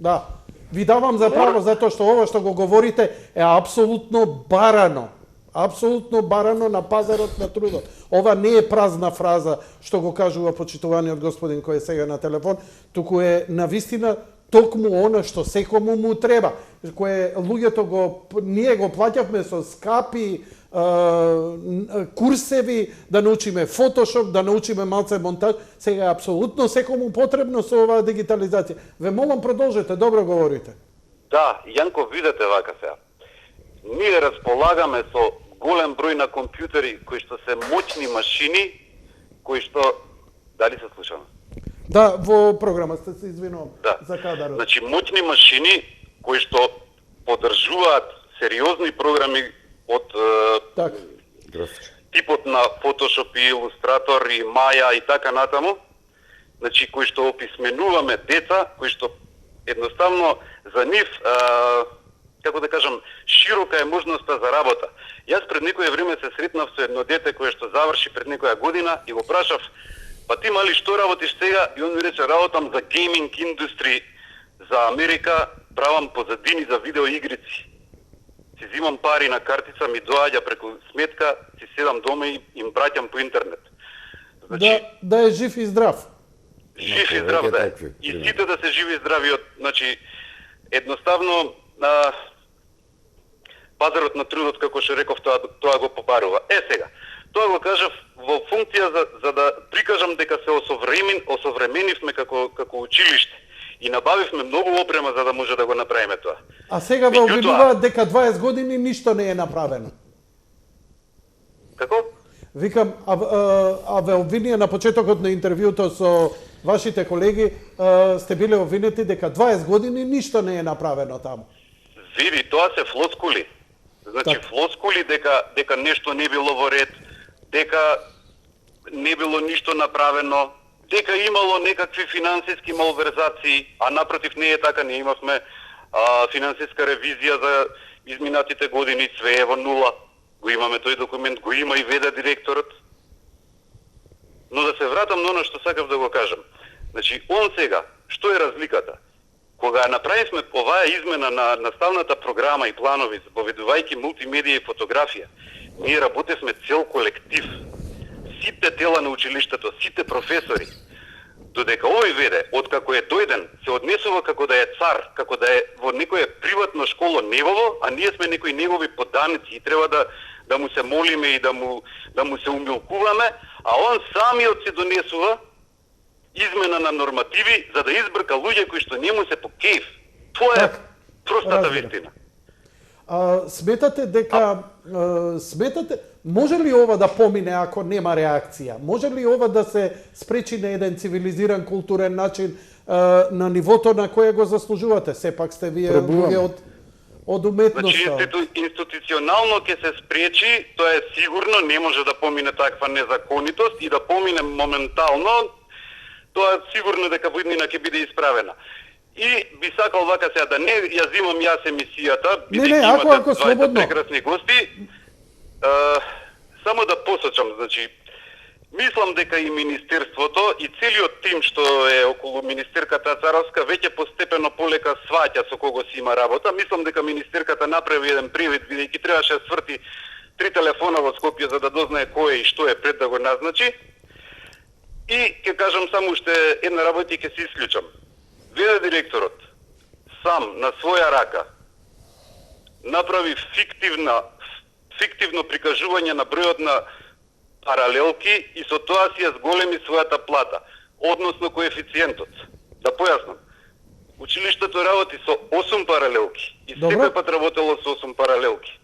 Да. Ви давам за право затоа што ова што го говорите е апсолутно барано. Апсолутно барано на пазарот на трудот. Ова не е празна фраза што го кажува почитуваниот господин кој е сега на телефон, туку е навистина токму она што секому му треба, кое луѓето ние го плаќавме со скапи курсеви да научиме Photoshop, да научиме малце монтаж, сега е апсолутно секому потребно со оваа дигитализација. Ве молам продолжете, добро говорите. Да, Јанко, видете вака сега. Ние располагаме со голем број на компјутери кои што се моćни машини, кои што дали се слушаме? Да, во програма сте се извинувам за кадарот. Значи моćни машини кои што поддржуваат сериозни програми од типот на Photoshop и Илустратор и Maya и така натаму, значи кои што описменуваме деца, кои што едноставно за нив како да кажам, широка е можноста за работа. Јас пред некое време се сретнав со едно дете кое што заврши пред некоја година и го прашав: "Па ти мали што работиш сега?" И он ми рече: "Работам за гейминг индустри за Америка, правам позадини за видео игрици. Си зимам пари на картица, ми доаѓа преку сметка, си седам дома и им праќам по интернет." Значи, да е жив и здрав. Жив и здрав да е. И сите да се живи и здрави од, значи, едноставно пазарот на трудот, како што реков, тоа го побарува. Сега, тоа го кажав во функција за да прикажам дека се осовременивме како училиште и набавивме многу опрема за да може да го направиме тоа. А сега ве обвинуваат дека 20 години ништо не е направено. Како? Викам, а ве обвинија на почетокот на интервјуто со вашите колеги, сте биле обвинети дека 20 години ништо не е направено таму. Види, тоа се флоскули. Значи, флоскули дека нешто не било во ред, дека не било ништо направено, дека имало некакви финансиски малверзации, а напротив не е така, не имавме финансиска ревизија за изминатите години, све е во нула. Го имаме тој документ, го има и веде директорот. Но да се вратам на оно што сакав да го кажам. Значи, он сега, што е разликата? Кога направивме оваа измена на наставната програма и планови, воведувајќи мултимедија и фотографија, ние работевме цел колектив. Сите тела на училиштето, сите професори. Додека овој веде, откако е дојден, се однесува како да е цар, како да е во некое приватно школо негово, а ние сме некои негови поданици и треба да му се молиме и да му се умилкуваме, а он самиот се донесува измена на нормативи за да избрка луѓе кои што не му се по кејф. Тоа е простата вистина. Сметате дека може ли ова да помине ако нема реакција? Може ли ова да се спречи на еден цивилизиран културен начин на нивото на кое го заслужувате? Сепак сте вие луѓе од уметноста. Значи, институционално ќе се спречи, тоа е сигурно, не може да помине таква незаконитост и да помине моментално, тоа сигурно дека во иднина ќе биде исправена. И би сакал вака сега да не ја зимам јас емисијата, бидејќи имате двајца прекрасни гости, само да посочам, значи, мислам дека и Министерството и целиот тим што е околу министерката Царовска веќе постепено полека сваќа со кого си има работа. Мислам дека министерката направи еден привид, бидејќи требаше да сврти 3 телефона во Скопје за да дознае кој е и што е пред да го назначи. И ќе кажам само уште една работа и ќе се исклучам. Веде директорот сам на своја рака направи фиктивно прикажување на бројот на паралелки и со тоа си ја зголеми својата плата, односно коефициентот. Да појаснам. Училиштето работи со 8 паралелки и секој пат работело со 8 паралелки.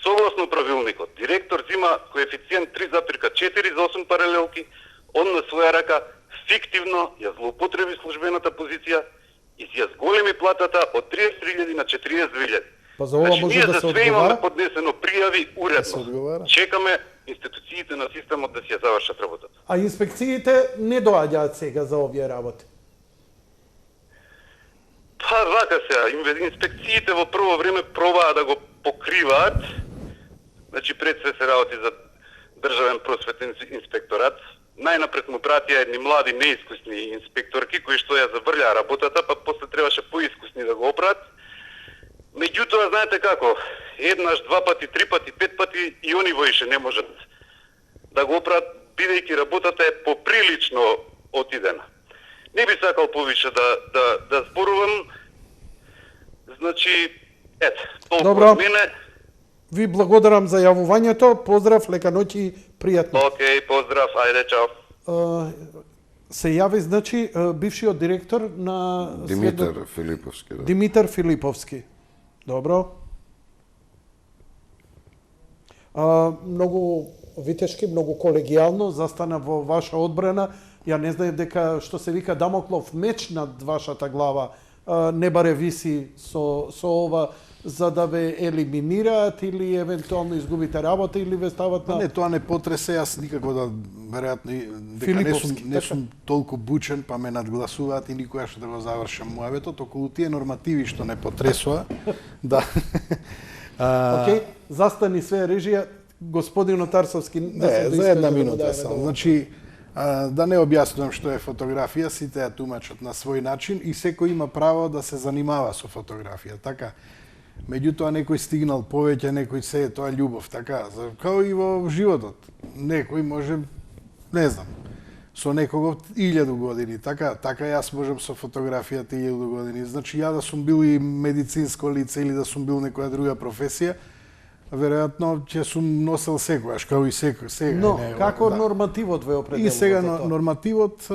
Согласно правилникот, директор зима коефициент 3,4 за 8 паралелки, он на своја рака фиктивно ја злоупотреби службената позиција и си ја зголеми платата од 30.000 на 40.000. Па за ова може ние да за се све имаме одговара? поднесено пријави уредно. Чекаме институциите на системот да си ја завршат работата. А инспекциите не доаѓаат сега за овие работи? Па вака сега, инспекциите во прво време пробаа да го покриваат. Значи пред се работи за државен просветен инспекторат. Најнапред му пратија едни млади неискусни инспекторки кои што ја заврљаа работата, па после требаше поискусни да го оправат. Меѓутоа, знаете како, еднаш, два пати, три пати, пет пати и они воише не можат да го оправат, бидејќи работата е поприлично отидена. Не би сакал повише да зборувам. Значи, ето, толку од мене. Ви благодарам за јавувањето. Поздрав, лека ноќ и пријатно. Океј, поздрав, ајде, чао. Се јави, значи, бившиот директор на... Димитар Филиповски, да. Димитар Филиповски. Добро. Многу витешки, многу колегијално застана во ваша одбрана. Ја не знаев дека, што се вика, Дамоклов меч над вашата глава не баре виси со ова за да ве елиминираат или евентуално изгубите работа или ве стават на... Не, тоа не потресе, јас никако да, веројатно, дека не сум толку бучен, па ме надгласуваат и никогаш да го завршам муавето, околу тие нормативи што не потресува, да... Океј, застани све режија, господин Отарсовски... Не, за една минута само. Значи, да не објаснувам што е фотографија, сите ја тумачат на свој начин и секој има право да се занимава со фотографија, така? Меѓутоа некој стигнал повеќе, некој се тоа е љубов, така, као и во животот. Некој може, не знам, со некого 1000 години, така јас можам со фотографијата 1000 години. Значи ја да сум бил и медицинско лице или да сум бил некоја друга професија, веројатно ќе сум носел секогаш, као и сега. Но, како нормативот ве определува? И сега нормативот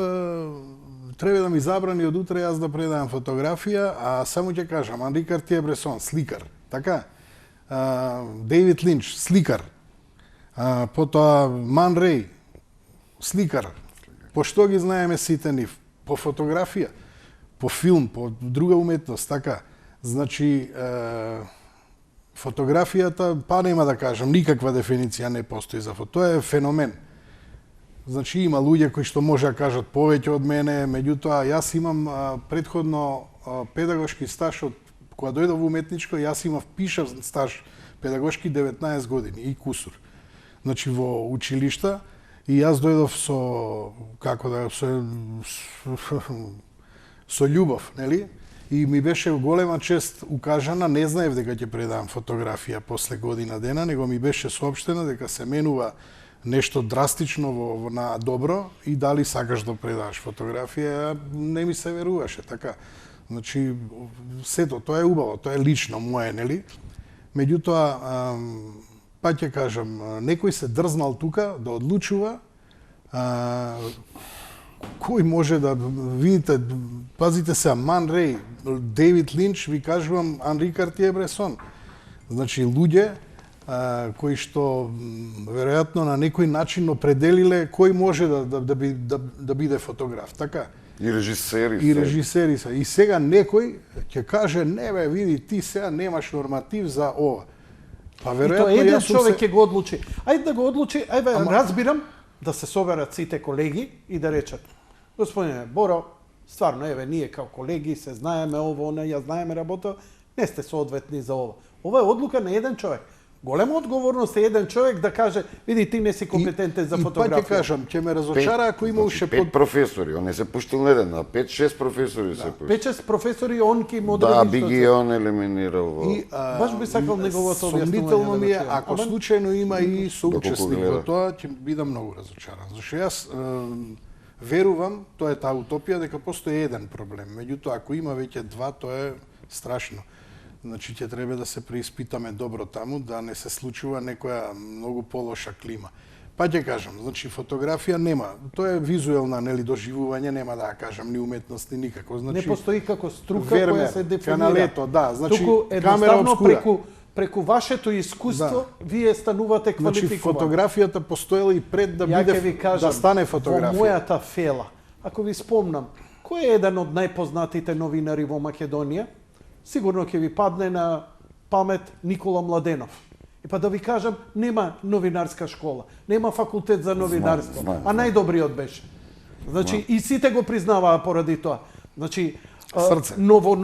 треба да ми забрани од утре јас да предавам фотографија, а само ќе кажам, Анри Картие-Бресон, сликар, така? Дейвид Линч, сликар. Потоа Ман Рей, сликар. По што ги знаеме сите нив? По фотографија, по филм, по друга уметност, така? Значи, фотографијата, па нема да кажам, никаква дефиниција не постои за фото. Тоа е феномен. Значи има луѓе кои што може да кажат повеќе од мене, меѓутоа јас имам претходно педагошки стаж од кога дојдов во уметничко, јас имав пишав стаж педагошки 19 години и кусур. Значи во училишта и јас дојдов со како да со љубов, нели? И ми беше голема чест укажана, не знаев дека ќе предавам фотографија после година дена, него ми беше соопштено дека се менува нешто драстично на добро и дали сакаш да предаваш фотографија, не ми се веруваше, така. Значи, сето, тоа е убаво, тоа е лично мое, нели? Меѓутоа, па ќе кажам, некој се дрзнал тука да одлучува кој може да, видите, пазите се, Ман Рей, Дейвид Линч, ви кажувам, Анри Картие-Бресон. Значи, луѓе кои што веројатно на некој начин определиле кој може да биде фотограф, така? И режисери. И режисери се. И сега некој ќе каже, не бе, види, ти сега немаш норматив за ова. Па веројатно и тоа еден човек ќе го одлучи. Ајде да го одлучи, разбирам да се соберат сите колеги и да речат: господине Боро, стварно, еве, ние као колеги се знаеме ово, не ја знаеме работа, не сте соодветни за ова. Ова е одлука на еден човек. Голема одговорност е еден човек да каже, види, ти не си компетентен за фотографија. И па ќе кажам, ќе ме разочара ако има уште 5 професори, он не се пуштил на еден, а 5-6 професори се пуштил. 5-6 професори, он ки му одреди. Да, би ги он елиминирал. Баш би сакал неговото објаснување. Сомнително ми е, ако случајно има и соучесник во тоа, ќе бидам многу разочаран. Зашто јас верувам, тоа е таа утопија, дека постои еден проблем. Меѓутоа, ако има веќе два, тоа е страшно. Значи ќе треба да се преиспитаме добро таму, да не се случува некоја многу полоша клима. Па ќе кажам, значи фотографија нема, тоа е визуелна, нели, доживување, нема да ја кажам ни уметност ни никако. Значи Не постои како струка вермер, која се дефинира. каналето, да, значи Туку камера едноставно обскура. преку вашето искуство вие станувате Значи квалификовани. фотографијата постоела и пред да Ја ќе биде ви кажам, да стане во фотографија. мојата фела, ако ви спомнам, кој е еден од најпознатите новинари во Македонија? Сигурно ќе ви падне на памет Никола Младенов. И па да ви кажам, нема новинарска школа, нема факултет за новинарство, а најдобриот беше. Значи, и сите го признаваа поради тоа. Значи, Срце. ново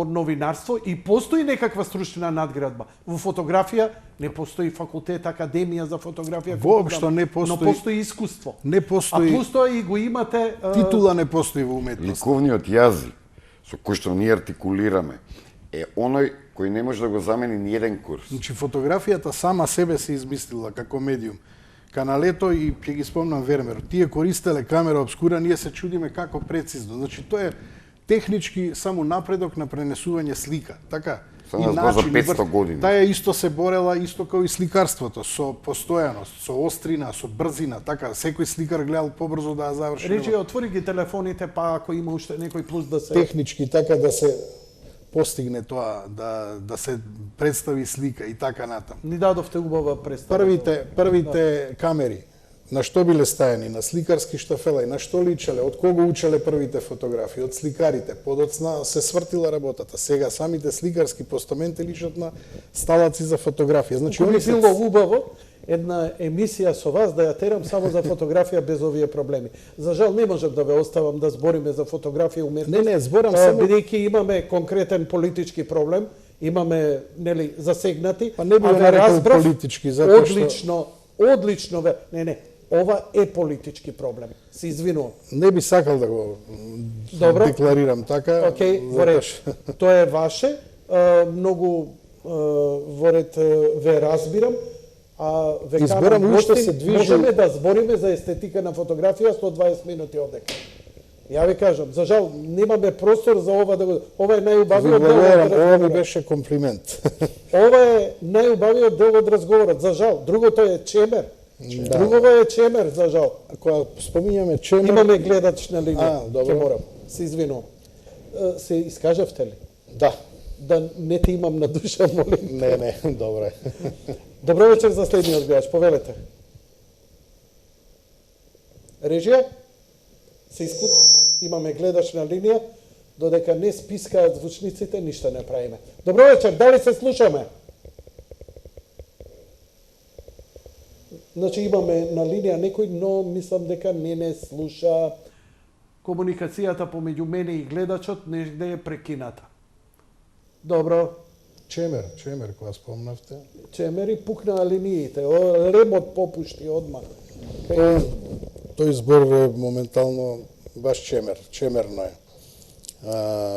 новинарство и постои некаква стручна надградба. Во фотографија не постои факултет, академија за фотографија. Воопшто не постои. Но постои искуство. Не постои. А плюс тоа и го имате... Титула не постои во уметност. Ликовниот јазик со кој што ние артикулираме е оној кој не може да го замени ни еден курс. Значи фотографијата сама себе се измислила како медиум. Каналето и ќе ги спомнам Вермер. Тие користеле камера обскура, ние се чудиме како прецизно. Значи тоа е технички само напредок на пренесување слика. Така? Само за 500 години. Таа исто се борела исто како и сликарството, со постојаност, со острина, со брзина, така секој сликар гледал побрзо да ја заврши. Речи, отвори ги телефоните, па ако има уште некој плюс да се... Технички така да се постигне тоа, да се представи слика и така натаму. Ни дадовте убава представа. Првите камери, на што биле стајани? На сликарски штафела и на што личеле? Од кого учеле првите фотографии? Од сликарите. Подоцна се свртила работата. Сега самите сликарски постаменти личат на сталаци за фотографија. Значи, Они било убаво една емисија со вас да ја терам само за фотографија без овие проблеми. За жал не можам да ве оставам да збориме за фотографија уметност. Не, зборам само... Бидејќи имаме конкретен политички проблем, имаме, нели, засегнати, Па не би а го ве нарекол разбрав политички, затоа што... одлично ве... Не, ова е политички проблем. Се извинувам. Не би сакал да го Добро. декларирам така. Океј, во ред. Тоа е ваше. Многу во ред ве разбирам. А ве Изберам карам уште гости, се движи- можеме да збориме за естетика на фотографија 120 минути одека. Ја ви кажам, за жал немаме простор за ова да го... Ова е Ви најубавиот дел од благодарам, ова ми разговорот. беше комплимент. Ова е најубавиот дел од разговорот, за жал. Другото е чемер. Другото е чемер, за жал. Кога спомињаме чемер... Имаме гледач на линија. добро. Ќе морам. Се извинувам. Се искажавте ли? Да. Да не те имам на душа, молим. Не, добро е. Добро вечер за следниот гледач, повелете. Режија? Се искут? Имаме гледач на линија, додека не спискаат звучниците, ништо не правиме. Добро вечер, дали се слушаме? Значи имаме на линија некој, но мислам дека не слуша. Комуникацијата помеѓу мене и гледачот не е прекината. Добро. Чемер, кога спомнавте. Чемери пукнаа линиите, лемот попушти одма. Тој збор е моментално баш чемерно е.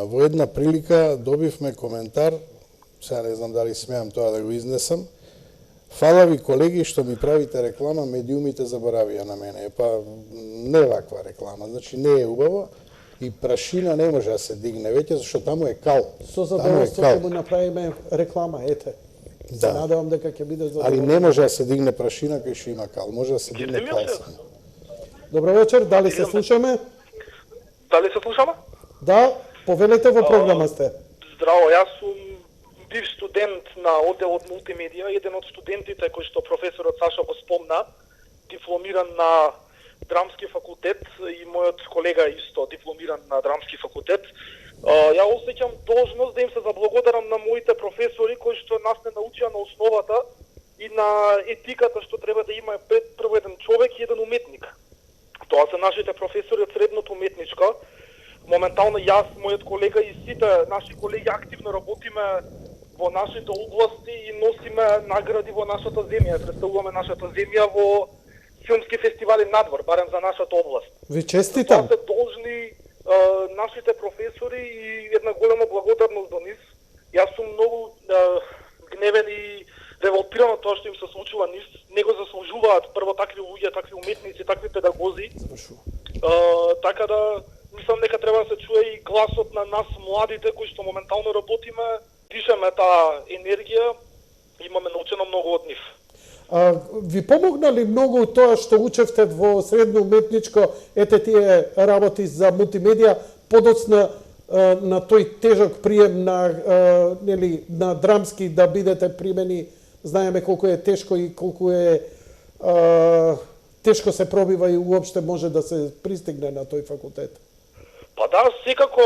Во една прилика добивме коментар, сега не знам дали смеам тоа да го изнесам. Фала ви колеги што ми правите реклама, медиумите заборавија на мене. Па не ваква реклама, значи не е убаво и прашина не може да се дигне веќе, зашто таму е кал. Со задоволство ќе му направиме реклама, ете. Се Да. надевам дека ќе биде Али задоволство. не може да се дигне прашина кај што има кал, може да се дигне кал само. Добро вечер, дали се слушаме? Дали се слушаме? Да, повелете во програма сте. Здраво, јас сум бив студент на одделот мултимедија, еден од студентите кој што професорот Саша го спомна, дипломиран на драмски факултет и мојот колега исто дипломиран на драмски факултет. Ја осеќам должност да им се заблагодарам на моите професори кои што нас не научија на основата и на етиката што треба да има пред прво еден човек и еден уметник. Тоа се нашите професори од средното уметничка. Моментално јас, мојот колега и сите наши колеги активно работиме во нашите области и носиме награди во нашата земја. Представуваме нашата земја во филмски фестивали надвор, барем за нашата област. Ви честитам. Тоа се должни нашите професори и една голема благодарност до нив. Јас сум многу гневен и револтиран од тоа што им се случува нив. Не го заслужуваат прво такви луѓе, такви уметници, такви педагози. Така да мислам дека треба да се чуе и гласот на нас младите кои што моментално работиме дишаме таа енергија, имаме научено многу од нив. Ви помогна ли многу тоа што учевте во средно уметничко, ете тие работи за мултимедија, подоцна на тој тежок прием на на драмски да бидете примени, знаеме колку е тешко и колку е тешко се пробива и уопште може да се пристигне на тој факултет? Па да, секако,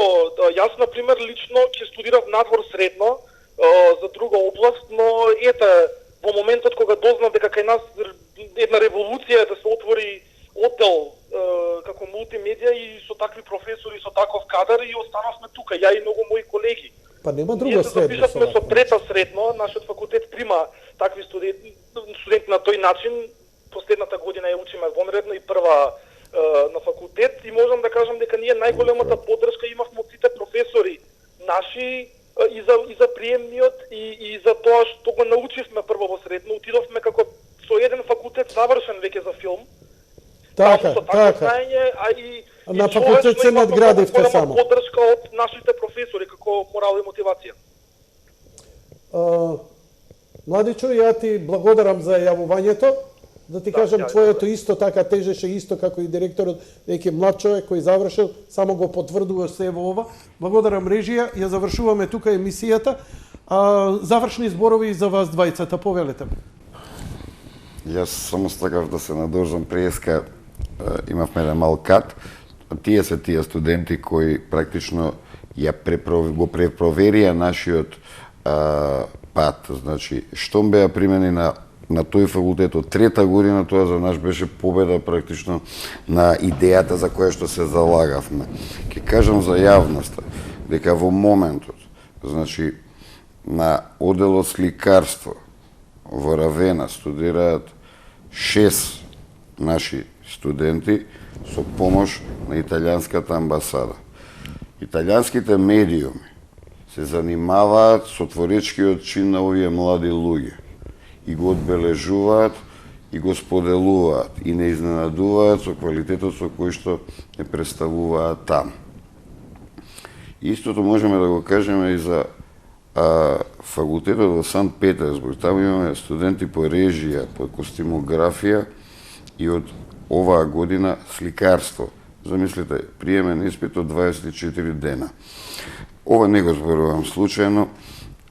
јас, например, лично ќе студирав надвор средно за друга област, но ете, во моментот кога дознав дека кај нас една револуција да се отвори оддел како мултимедија и со такви професори, со таков кадар, и останавме тука, ја и многу мои колеги. Па нема друго средно. Ние се запишавме со трета средно, нашиот факултет прима такви студенти на тој начин. Последната година ја учиме вонредно и прва на факултет, и можам да кажам дека ние најголемата поддршка имавме од сите професори наши и за приемниот и за тоа што го научивме прво во средно. Отидовме како со еден факултет завршен веќе за филм. Така. Знаење, а и на факултет се надградивте само. Поддршка од нашите професори како морал и мотивација. Младичо, ја ти благодарам за јавувањето. Да ти кажам, твоето исто така тежеше исто како и директорот, веќе млад човек кој завршил, само го потврдува се во ова. Благодарам режија, ја завршуваме тука емисијата. Завршни зборови за вас двајцата, повелете. Јас само сакав да се надржам преска, имавме еден мал кат. Тие се тие студенти кои практично го препроверија нашиот пат. Значи, штом беа примени на тој факултет од трета година, тоа за нас беше победа практично на идејата за која што се залагавме. Ке кажам за јавноста, дека во моментот, значи, на одделот сликарство во Равена студираат 6 наши студенти со помош на италијанската амбасада. Италијанските медиуми се занимаваат со творечкиот чин на овие млади луѓе и го одбележуваат и го споделуваат и не изненадуваат со квалитетот со кој што не представуваат там. Истото можеме да го кажеме и за факултетот во Санкт Петерсбург. Таму имаме студенти по режија, по костимографија и од оваа година сликарство. Замислите, приемен испит од 24 дена. Ова не го зборувам случајно.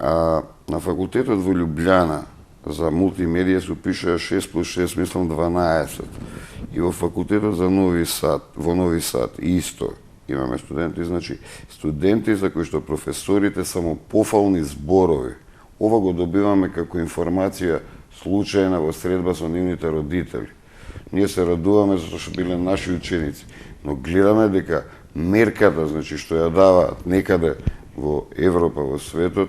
На факултетот во Љубљана за мултимедија се упишаа 6+6, мислам 12. И во факултетот за во Нови Сад исто имаме студенти, значи студенти за кои што професорите само пофални зборови. Ова го добиваме како информација случајна во средба со нивните родители. Ние се радуваме затоа што биле наши ученици, но гледаме дека мерката, значи што ја даваат некаде во Европа, во светот,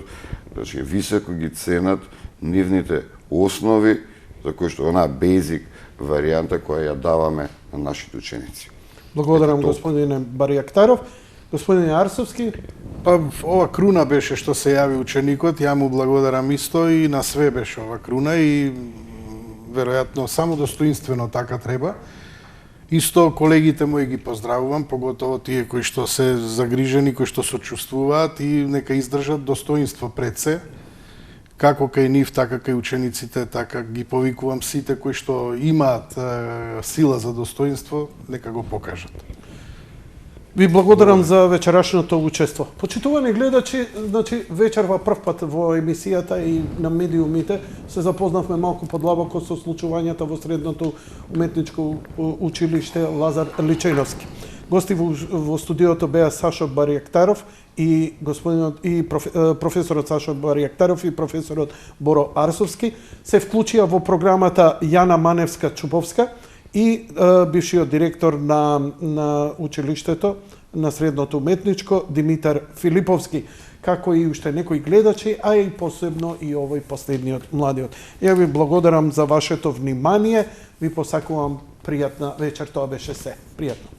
значи високо ги ценат нивните основи за кои што онаа бейзик варијанта која ја даваме на нашите ученици. Благодарам господине Барјактаров. Господине Арсовски. Па ова круна беше што се јави ученикот, ја му благодарам исто и на све беше ова круна и веројатно само достоинствено така треба. Исто колегите мои ги поздравувам, поготово тие кои што се загрижени, кои што сочувствуваат и нека издржат достоинство пред се. Како кај нив, така кај учениците, така ги повикувам сите кои што имаат сила за достоинство, нека го покажат. Ви благодарам за вечерашното учество. Почитувани гледачи, значи вечерва прв пат во емисијата и на медиумите се запознавме малку подлабоко со случувањата во средното уметничко училиште Лазар Личеновски. Гости во студиото беа Сашо Барјактаров и професорот Сашо Барјактаров и професорот Боро Арсовски. Се вклучија во програмата Јана Маневска-Чуповска и бившиот директор на училиштето на средното уметничко Димитар Филиповски, како и уште некои гледачи, а и посебно и овој последниот младиот. Ја ви благодарам за вашето внимание, ви посакувам пријатна вечер, тоа беше се. Пријатно.